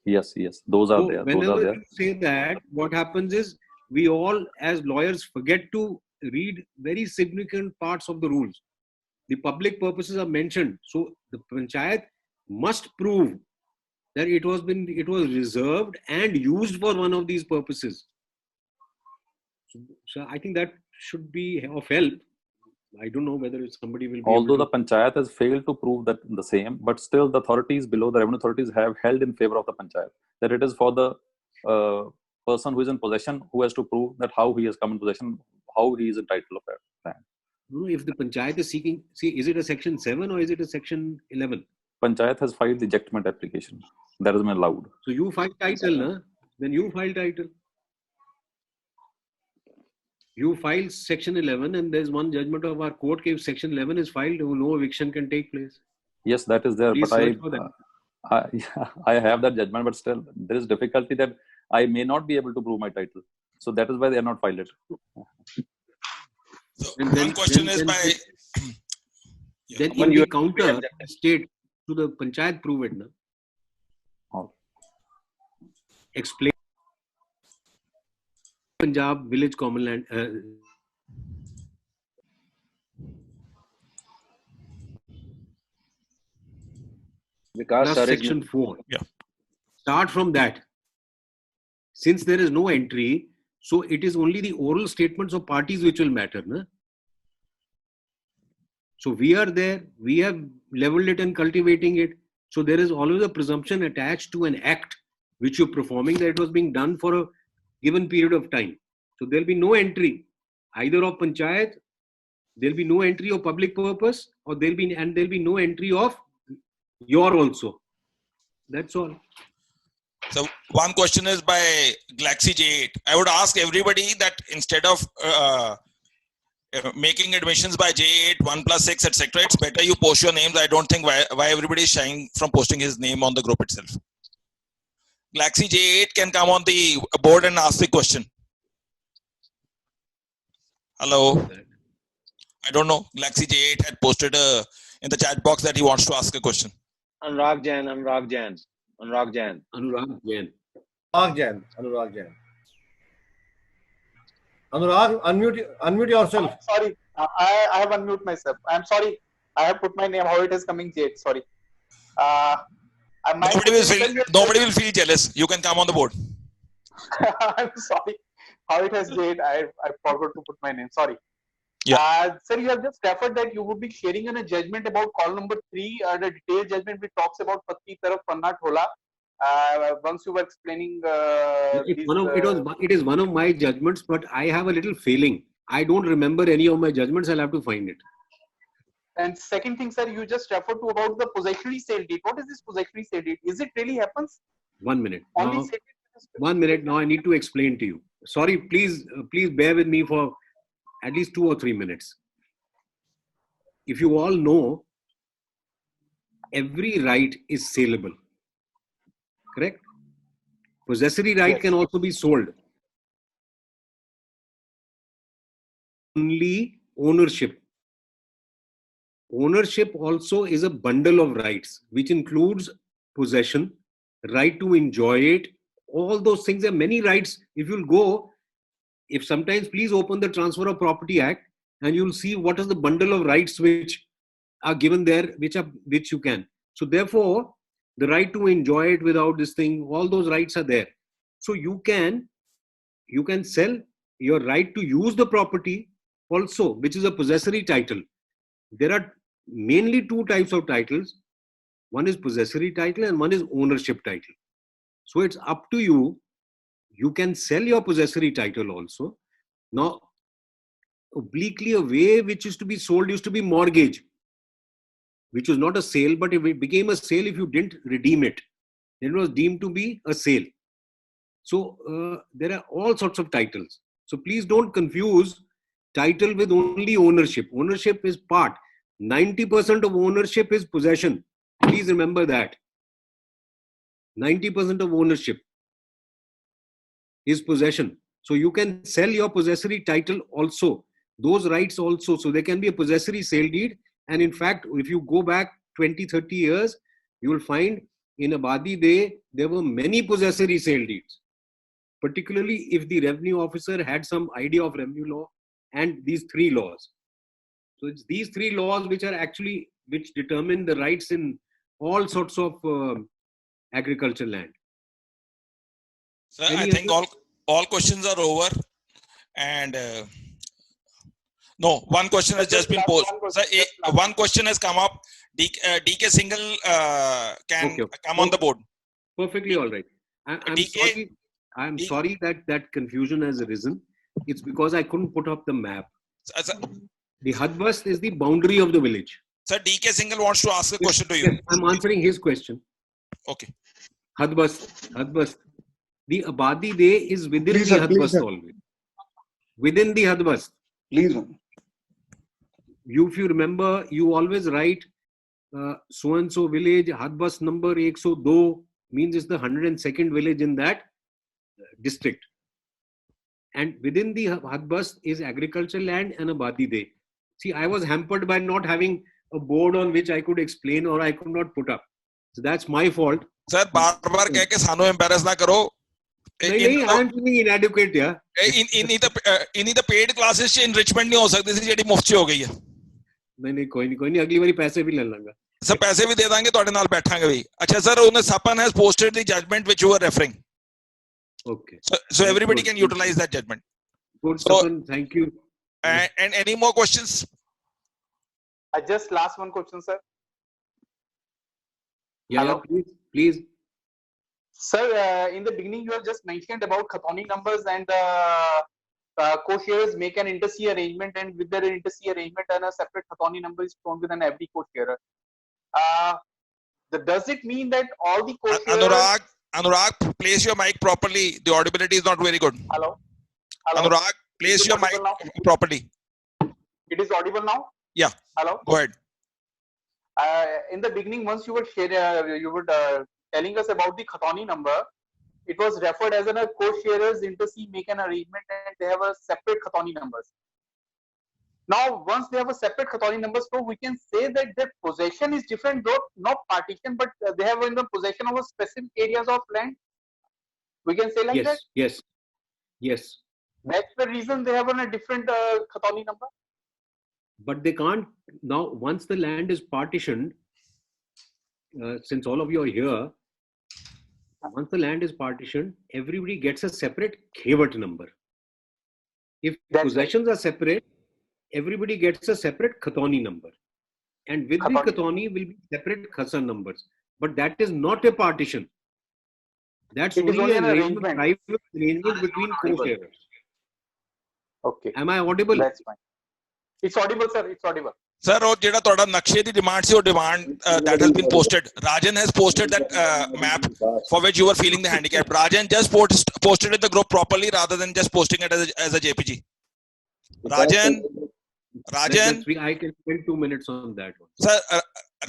Yes. Those are there.
Whenever you say that, what happens is we all as lawyers forget to read very significant parts of the rules. The public purposes are mentioned. So the Panchayat must prove that it was reserved and used for one of these purposes. So I think that should be of help. I don't know whether somebody will be.
Although the Panchayat has failed to prove that the same, but still the authorities below, the revenue authorities, have held in favor of the Panchayat that it is for the person who is in possession who has to prove that how he has come in possession, how he is entitled of that land.
No, if the Panchayat is seeking, is it a section 7 or is it a section 11?
Panchayat has filed the ejectment application. That has been allowed.
So you file title, na? Then you file title. You file section 11 and there's one judgment of our court if section 11 is filed, no eviction can take place.
Yes, that is there.
Please
but I have that judgment, but still there is difficulty that I may not be able to prove my title. So that is why they are not filed it.
So one question is by...
Then in the counter state to the Panchayat prove it. Na?
Oh.
Explain. Punjab Village Common Land.
Vikas,
section 4.
Yeah.
Start from that. Since there is no entry, so it is only the oral statements of parties which will matter. Na? So we are there, we have leveled it and cultivating it. So there is always a presumption attached to an act which you're performing that it was being done for a given period of time. So there'll be no entry either of Panchayat, there'll be no entry of public purpose, or there'll be no entry of your also. That's all.
So one question is by Galaxy J8. I would ask everybody that instead of making admissions by J8, 1+6, etc., it's better you post your names. I don't think why everybody is shying from posting his name on the group itself. Galaxy J8 can come on the board and ask the question. Hello. I don't know. Galaxy J8 had posted in the chat box that he wants to ask a question.
Anurag Jain. Anurag,
unmute yourself.
Sorry, I have unmute myself. I'm sorry. I have put my name how it is coming Jade. Sorry.
Nobody will feel jealous. You can come on the board.
I'm sorry. How it has Jade, I forgot to put my name. Sorry.
Yeah.
Sir, you have just referred that you would be sharing a judgment about call number 3, the detailed judgment which talks about Patti Taraf Panna Thola. Once you were explaining.
It is one of my judgments, but I have a little failing. I don't remember any of my judgments. I'll have to find it.
And second thing, sir, you just referred to about the possessory sale deed. What is this possessory sale deed? Is it really happens?
1 minute.
Only
Now, 1 minute. Now I need to explain to you. Sorry, please bear with me for at least 2 or 3 minutes. If you all know, every right is saleable. Correct? Possessory right can also be sold. Only ownership. Ownership also is a bundle of rights, which includes possession, right to enjoy it, all those things. There are many rights. If you'll go, if sometimes please open the Transfer of Property Act and you'll see what is the bundle of rights which are given there, which you can. So therefore, the right to enjoy it without this thing, all those rights are there. So you can sell your right to use the property also, which is a possessory title. There are mainly 2 types of titles. One is possessory title and one is ownership title. So it's up to you. You can sell your possessory title also. Now, obliquely, a way which used to be sold used to be mortgage, which was not a sale, but if it became a sale if you didn't redeem it, then it was deemed to be a sale. So there are all sorts of titles. So please don't confuse title with only ownership. Ownership is part. 90% of ownership is possession. Please remember that. 90% of ownership is possession. So you can sell your possessory title also. Those rights also. So there can be a possessory sale deed. And in fact, if you go back 20, 30 years, you will find in Abadi Day, there were many possessory sale deeds. Particularly if the revenue officer had some idea of revenue law and these 3 laws. So it's these 3 laws which determine the rights in all sorts of agricultural land.
Sir, I think all questions are over. And no, one question has just been posed. Sir, one question has come up. DK Singhal can come on the board.
Perfectly all right. I'm sorry that confusion has arisen. It's because I couldn't put up the map. The Hadbast is the boundary of the village.
Sir, DK Singhal wants to ask a question to you.
Yes, I'm answering his question.
Okay.
Hadbast. The Abadi Day is within the Hadbast always. Within the Hadbast.
Please.
If you remember, you always write so-and-so village, Hadbast number 102 means it's the 102nd village in that district. And within the Hadbast is agricultural land and Abadi Day. See, I was hampered by not having a board on which I could explain or I could not put up. So that's my fault.
Sir, बार-बार कह के सानो embarrass ना करो.
नहीं, I am feeling inadequate, yeah.
इन्हीं the paid classes से enrichment नहीं हो सकती थी जेडी मुफ्त हो गई है.
नहीं कोई नहीं अगली बारी पैसे भी ले लूंगा.
सर पैसे भी दे देंगे ਤੁਹਾਡੇ ਨਾਲ बैठांगे भी. अच्छा sir, उन्हें Sapan has posted the judgment which you were referring.
Okay.
So everybody can utilize that judgment.
Good, Sapan, thank you.
And any more questions?
Just last one question, sir.
Yeah, please.
Sir, in the beginning, you have just mentioned about Khatoni numbers and co-sharers make an inter-C arrangement, and with their inter-C arrangement, and a separate Khatoni number is shown with an every co-sharer. Does it mean that all the co-sharers...
Anurag, place your mic properly. The audibility is not very good.
Hello?
Anurag, place your mic properly.
It is audible now?
Yeah.
Hello?
Go ahead.
In the beginning, once you were telling us about the Khatoni number, it was referred as a co-sharers inter se make an arrangement and they have a separate Khatani numbers. Now, once they have a separate Khatani numbers, so we can say that their possession is different, though not partition, but they have in the possession of a specific areas of land. We can say like that.
Yes.
That's the reason they have a different Khatani number.
But they can't now. Once the land is partitioned, since all of you are here, once the land is partitioned, everybody gets a separate khewat number. If possessions are separate, everybody gets a separate Khatani number. And with the Khatani will be separate Khasan numbers. But that is not a partition. That's only an arrangement, private arrangement between co-sharers.
Okay.
Am I audible?
That's fine. It's audible, sir. It's audible.
Sir, ਉਹ ਜਿਹੜਾ ਤੁਹਾਡਾ ਨਕਸ਼ੇ ਦੀ demand ਸੀ, ਉਹ demand that has been posted. Rajan has posted that map for which you were feeling the handicap. Rajan just posted it in the group properly rather than just posting it as a JPG. Rajan,
I can spend 2 minutes on that one.
Sir,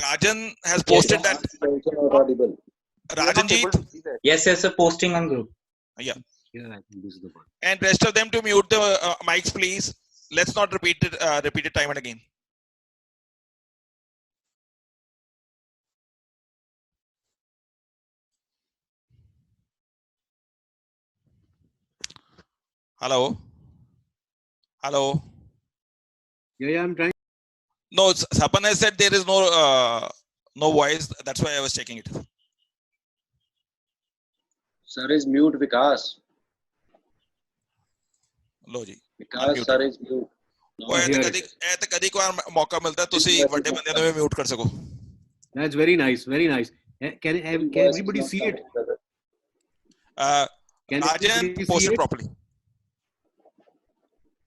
Rajan has posted that. Rajanjeet?
Yes, sir, posting on group.
Yeah.
Yeah, I think this is the one.
And rest of them to mute the mics, please. Let's not repeat it time and again. Hello.
Yeah, I'm trying.
No, Sapan has said there is no voice. That's why I was checking it.
Sir is mute, Vikas.
ਲੋ ਜੀ
Vikas sir is mute.
ਉਹ ਇਹ ਤਾਂ ਕਦੀ ਕੋਈ ਮੌਕਾ ਮਿਲਦਾ ਤੁਸੀਂ ਵੱਡੇ ਬੰਦਿਆਂ ਨੂੰ ਵੀ ਮਿਊਟ ਕਰ ਸਕੋ.
That's very nice, very nice. Can everybody see it?
Can Rajan post it properly?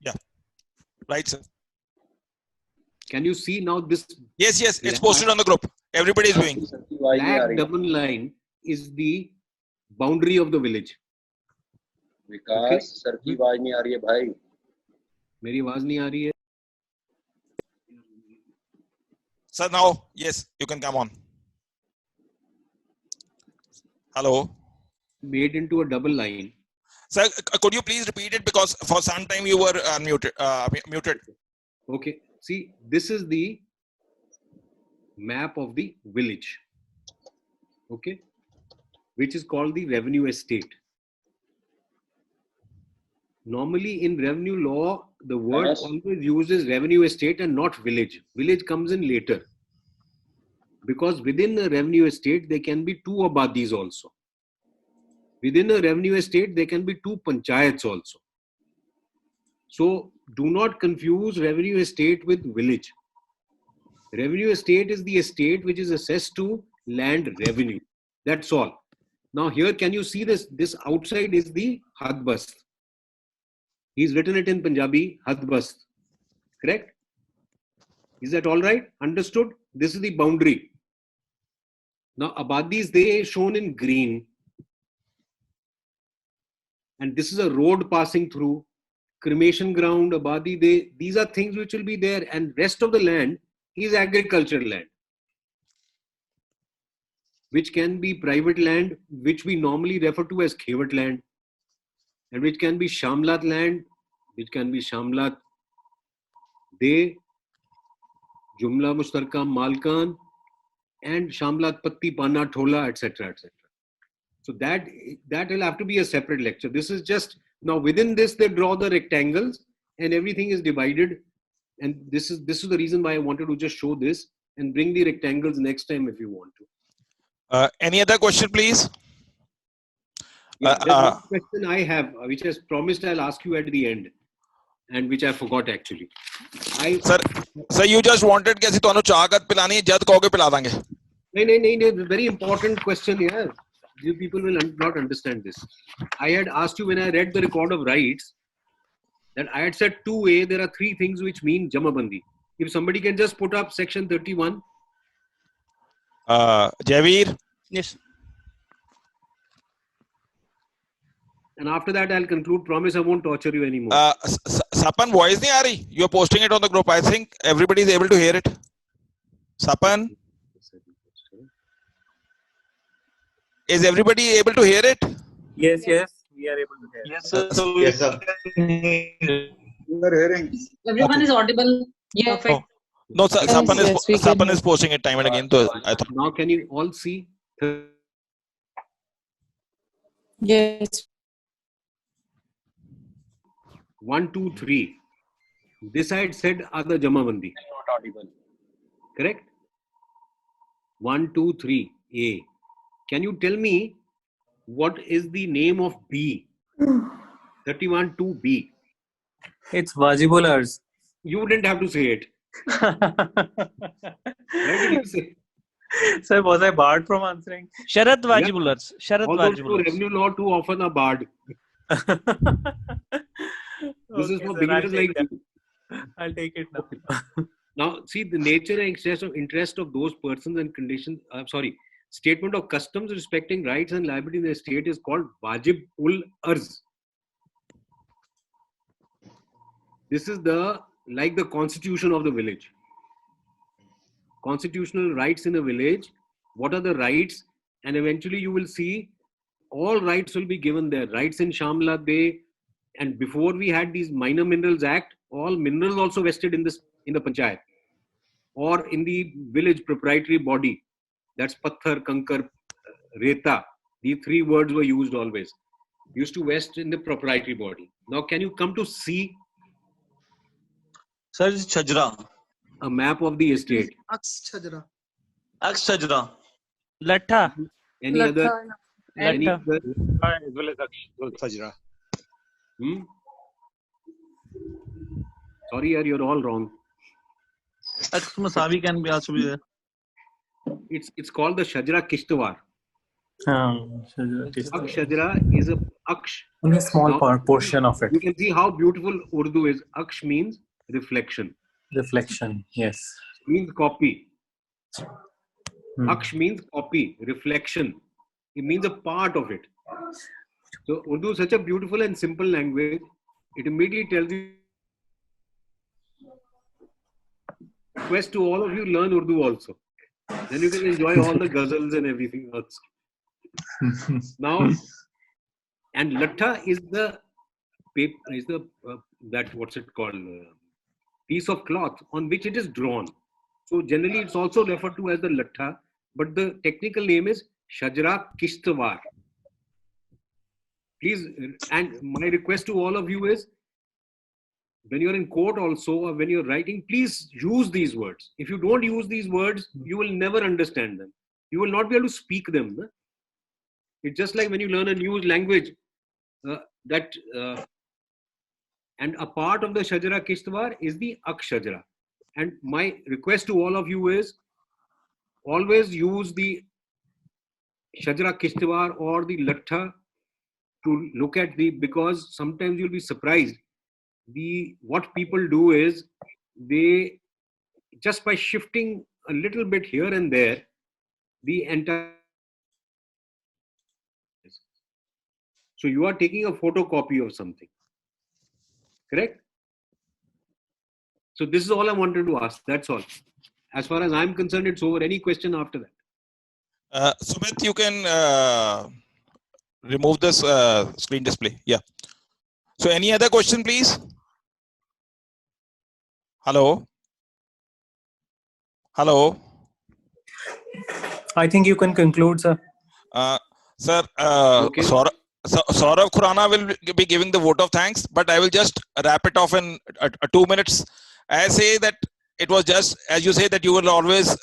Yeah, right, sir.
Can you see now this?
Yes, it's posted on the group. Everybody is viewing.
Black double line is the boundary of the village.
Vikas sir की आवाज नहीं आ रही है भाई.
मेरी आवाज नहीं आ रही है.
Sir, now yes, you can come on. Hello.
Made into a double line.
Sir, could you please repeat it because for some time you were muted.
Okay. See, this is the map of the village. Okay. Which is called the revenue estate. Normally in revenue law, the word always uses revenue estate and not village. Village comes in later. Because within a revenue estate, there can be 2 abadis also. Within a revenue estate, there can be 2 panchayats also. So, do not confuse revenue estate with village. Revenue estate is the estate which is assessed to land revenue. That's all. Now here, can you see this? This outside is the Hadbast. He's written it in Punjabi, Hadbast. Correct? Is that all right? Understood? This is the boundary. Now, Abadis, they are shown in green. And this is a road passing through. Cremation ground, Abadi, these are things which will be there. And rest of the land is agricultural land. Which can be private land, which we normally refer to as khewat land. And which can be Shamlat land, which can be Shamlat De, Jumla Mustarka Malkan, and Shamlat Patti Panna Thola, etc. etc. So that will have to be a separate lecture. This is just, now within this they draw the rectangles and everything is divided. And this is the reason why I wanted to just show this and bring the rectangles next time if you want to.
Any other question, please?
Yeah, there's one question I have, which I promised I'll ask you at the end, and which I forgot actually.
Sir, you just wanted कि ਤੁਹਾਨੂੰ ਚਾਹ ਕਦ ਪਿਲਾਣੀ ਹੈ ਜਦ ਕਹੋਗੇ ਪਿਲਾ ਦਾਂਗੇ.
नहीं, very important question here. You people will not understand this. I had asked you when I read the record of rights that I had said 2A, there are 3 things which mean Jamabandi. If somebody can just put up section 31.
Javeer.
Yes.
And after that, I'll conclude. Promise I won't torture you anymore.
Sapan, voice nahi aa rahi. You're posting it on the group. I think everybody is able to hear it. Sapan, is everybody able to hear it?
Yes, we are able to hear.
Yes, sir.
Yes, sir.
You are hearing.
Everyone is audible. Yeah.
Oh. No, sir, Sapan is posting it time and again. So I thought.
Now can you all see?
Yes.
1, 2, 3. This I had said are the Jamabandi.
Not audible.
Correct? 1, 2, 3. A. Can you tell me what is the name of B? 31, 2B.
It's Vajibulars.
You didn't have to say it. Why did you say?
Sir, was I barred from answering?
Sharat Vajibulars. Sharat
Although
Vajibulars.
revenue law too often are barred. This is for beginners like you.
I'll take it now.
Now, see the nature and excess of interest of those persons and conditions. Statement of customs respecting rights and liability in the estate is called Wajib ul Arz. This is like the constitution of the village. Constitutional rights in a village. What are the rights? And eventually you will see all rights will be given there. Rights in Shamla Day. And before we had these Minor Minerals Act, all minerals also vested in the panchayat or in the village proprietary body. That's Patthar, Kankar, Reta. These 3 words were used always. Used to vest in the proprietary body. Now can you come to C?
Sir, it's Chajra.
A map of the estate.
Aks Chajra.
Chajra.
Latta.
Any other? Any
Latta.
other?
As well as Chajra.
Sorry, you're all wrong.
Masavi can be also be there.
It's called the Shajra Kishtwar. Aksh Shajra is a Aksh.
Only a small portion of it.
You can see how beautiful Urdu is. Aksh means reflection.
Reflection, yes.
Means copy. Aksh means copy, reflection. It means a part of it. So Urdu is such a beautiful and simple language. It immediately tells you. Request to all of you learn Urdu also. Then you can enjoy all the ghazals and everything else. Now, and Latta is the paper, what's it called? Piece of cloth on which it is drawn. So generally it's also referred to as the Latta, but the technical name is Shajra Kishtwar. Please, and my request to all of you is, when you're in court also, or when you're writing, please use these words. If you don't use these words, you will never understand them. You will not be able to speak them. It's just like when you learn a new language, and a part of the Shajara Kishtwar is the Akshajara. And my request to all of you is, always use the Shajara Kishtwar or the Latta to look at because sometimes you'll be surprised. What people do is, they just by shifting a little bit here and there, the entire. So you are taking a photocopy of something, correct? So this is all I wanted to ask. That's all. As far as I'm concerned, it's over. Any question after that?
Sumit, you can remove this screen display. Yeah. So any other question, please? Hello? Hello?
I think you can conclude, sir.
Sir, Saurav Khurana will be giving the vote of thanks, but I will just wrap it off in 2 minutes. I say that it was just, as you say, that you were always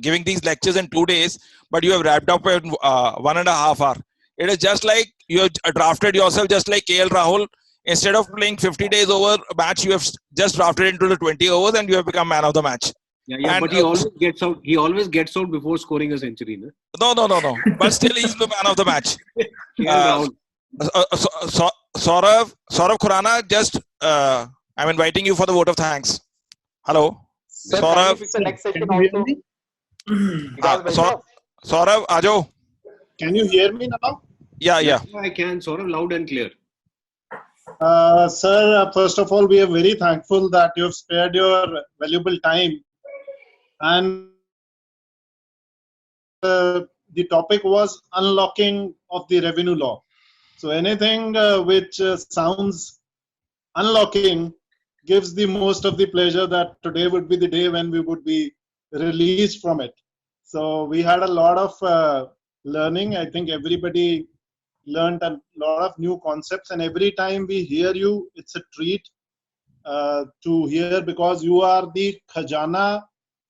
giving these lectures in 2 days, but you have wrapped up in 1.5 hours. It is just like you have drafted yourself just like KL Rahul. Instead of playing 50 days over a match, you have just drafted into the 20 overs and you have become man of the match.
Yeah, but he always gets out. He always gets out before scoring a century.
No. But still, he's the man of the match. Saurav Khurana, just I'm inviting you for the vote of thanks. Hello,
Sir,
Saurav.
the next session also.
Saurav, Ajo.
Can you hear me now?
Yeah.
I can. Saurav, loud and clear.
Sir, first of all, we are very thankful that you have spared your valuable time. And the topic was unlocking of the revenue law. So anything which sounds unlocking gives the most of the pleasure that today would be the day when we would be released from it. So we had a lot of learning. I think everybody learned a lot of new concepts, and every time we hear you, it's a treat to hear, because you are the khajana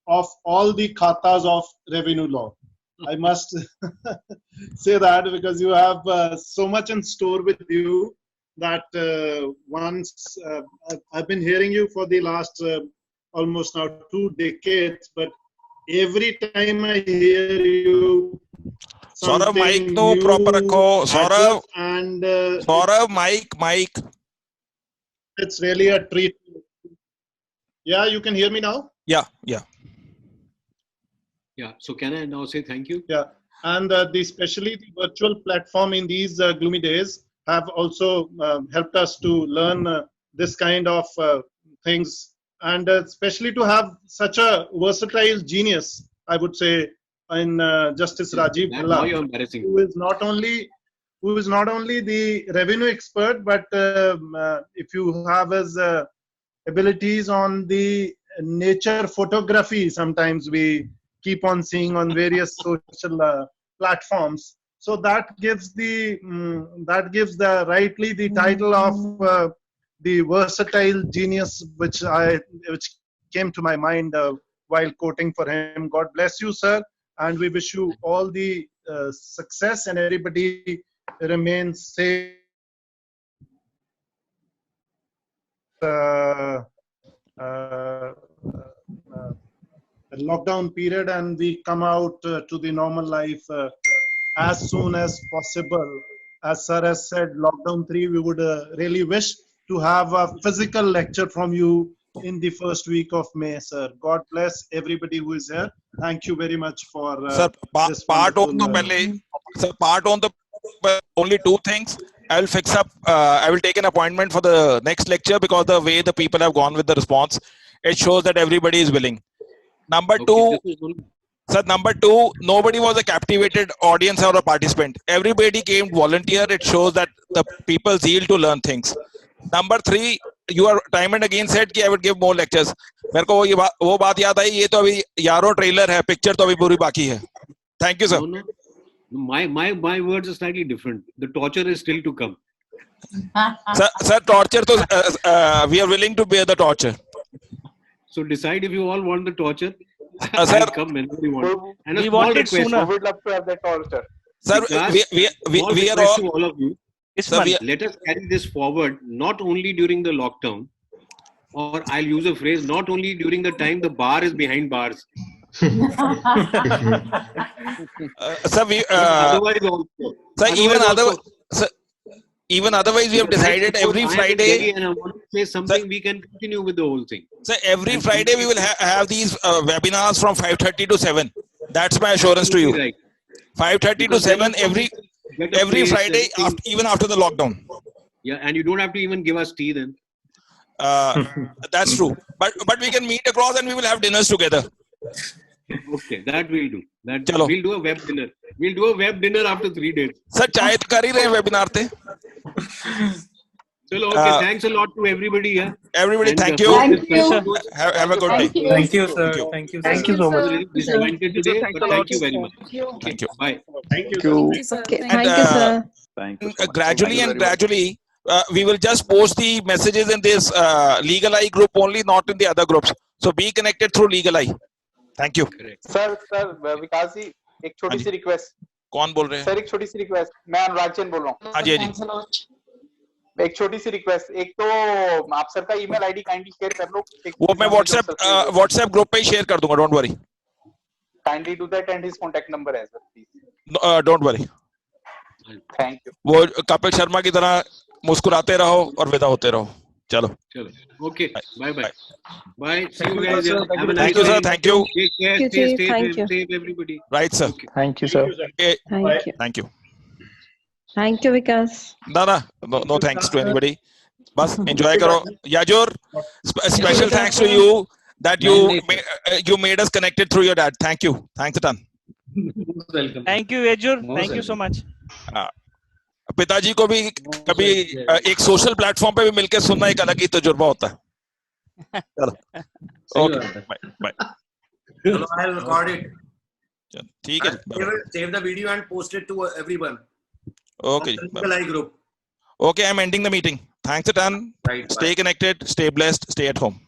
of all the khatas of revenue law. I must say that, because you have so much in store with you that once I've been hearing you for the last almost now 2 decades, but every time I hear you,
Saurav, mic no proper rakho. Saurav,
and
Saurav, mic.
It's really a treat. Yeah, you can hear me now?
Yeah.
Yeah. So can I now say thank you?
Yeah. And especially the virtual platform in these gloomy days have also helped us to learn this kind of things, and especially to have such a versatile genius, I would say, in Justice Rajiv
Now you're
Bhalla,
embarrassing.
who is not only the revenue expert, but if you have his abilities on the nature photography, sometimes we keep on seeing on various social platforms. So that gives the rightly the title of the versatile genius, which came to my mind while quoting for him. God bless you, sir, and we wish you all the success, and everybody remains safe. Lockdown period, and we come out to the normal life as soon as possible. As sir has said, lockdown 3, we would really wish to have a physical lecture from you in the first week of May, sir. God bless everybody who is here. Thank you very much for
Sir,
this
part on the
wonderful,
Sir, part on the only 2 things. I will fix up. I will take an appointment for the next lecture, because the way the people have gone with the response, it shows that everybody is willing. Number 2, sir, number 2, nobody was a captivated audience or a participant. Everybody came volunteer. It shows that the people zeal to learn things. Number 3, you are time and again said कि I would give more lectures. मेरे को वो बात याद आई, ये तो अभी यारों ट्रेलर है, पिक्चर तो अभी पूरी बाकी है. Thank you, sir.
No. My words are slightly different. The torture is still to come.
Sir, torture to we are willing to bear the torture.
So decide if you all want the torture.
Sir,
I'll come whenever you want. And
We want it sooner. We would love to have that torture.
Sir, we are all.
To all of you.
Sir,
let us carry this forward, not only during the lockdown, or I'll use a phrase, not only during the time the bar is behind bars.
Sir,
Otherwise also.
Sir,
Otherwise
even otherwise, we have decided every Friday.
And I want to say something, we can continue with the whole thing.
So every Friday we will have these webinars from 5:30 to 7. That's my assurance to you.
Right.
5:30 to 7 every Friday, even after the lockdown.
Yeah, and you don't have to even give us tea then.
That's true. But we can meet across and we will have dinners together.
Okay, that we'll do. We'll do a web dinner. We'll do a web dinner after 3 days.
Sir, चाय तो कर ही रहे webinar थे.
Chalo, okay, thanks a lot to everybody here.
Everybody,
And
thank you.
Thank you.
Have a good day.
Thank you, sir. Thank you.
Thank you so much.
Disappointed today, but thank you very much.
Thank you.
Bye.
Thank you.
Okay,
And,
thank you, sir.
Thank you. So much.
gradually
Thank you
and
very much.
gradually, we will just post the messages in this Legal Eye group only, not in the other groups. So be connected through Legal Eye. Thank you.
Sir Vikas ji, एक छोटी सी request.
कौन बोल रहे हैं?
Sir एक छोटी सी request. मैं अनुराग जैन बोल रहा हूँ.
हाँ जी, हाँ जी.
एक छोटी सी रिक्वेस्ट. एक तो आप सर का ईमेल आईडी काइंडली शेयर कर लो.
वो मैं व्हाट्सएप ग्रुप पे ही शेयर कर दूंगा. Don't worry.
Kindly do that and his contact number as well please.
Don't worry.
Thank you.
वो कपिल शर्मा की तरह मुस्कुराते रहो और विदा होते रहो. चलो.
Okay. Bye. See you guys. Have a nice
Thank you, sir.
day.
Thank you.
Take care.
Thank
Stay
you,
safe.
thank you.
Safe everybody.
Right, sir.
Thank you, sir.
Okay.
Thank you.
Thank you.
Thank you, Vikas.
No thanks to anybody. बस enjoy करो. Yajur, special thanks to you that you made us connected through your dad. Thank you. Thanks a ton.
Thank you, Yajur. Thank you so much.
पिताजी को भी कभी एक social platform पे भी मिलकर सुनना एक अलग ही तजुर्बा होता है। चलो okay bye.
Hello, I'll record it.
ठीक है,
Save the video and post it to everyone.
Okay.
Live group.
Okay, I'm ending the meeting. Thanks a ton.
Right.
Stay connected, stay blessed, stay at home.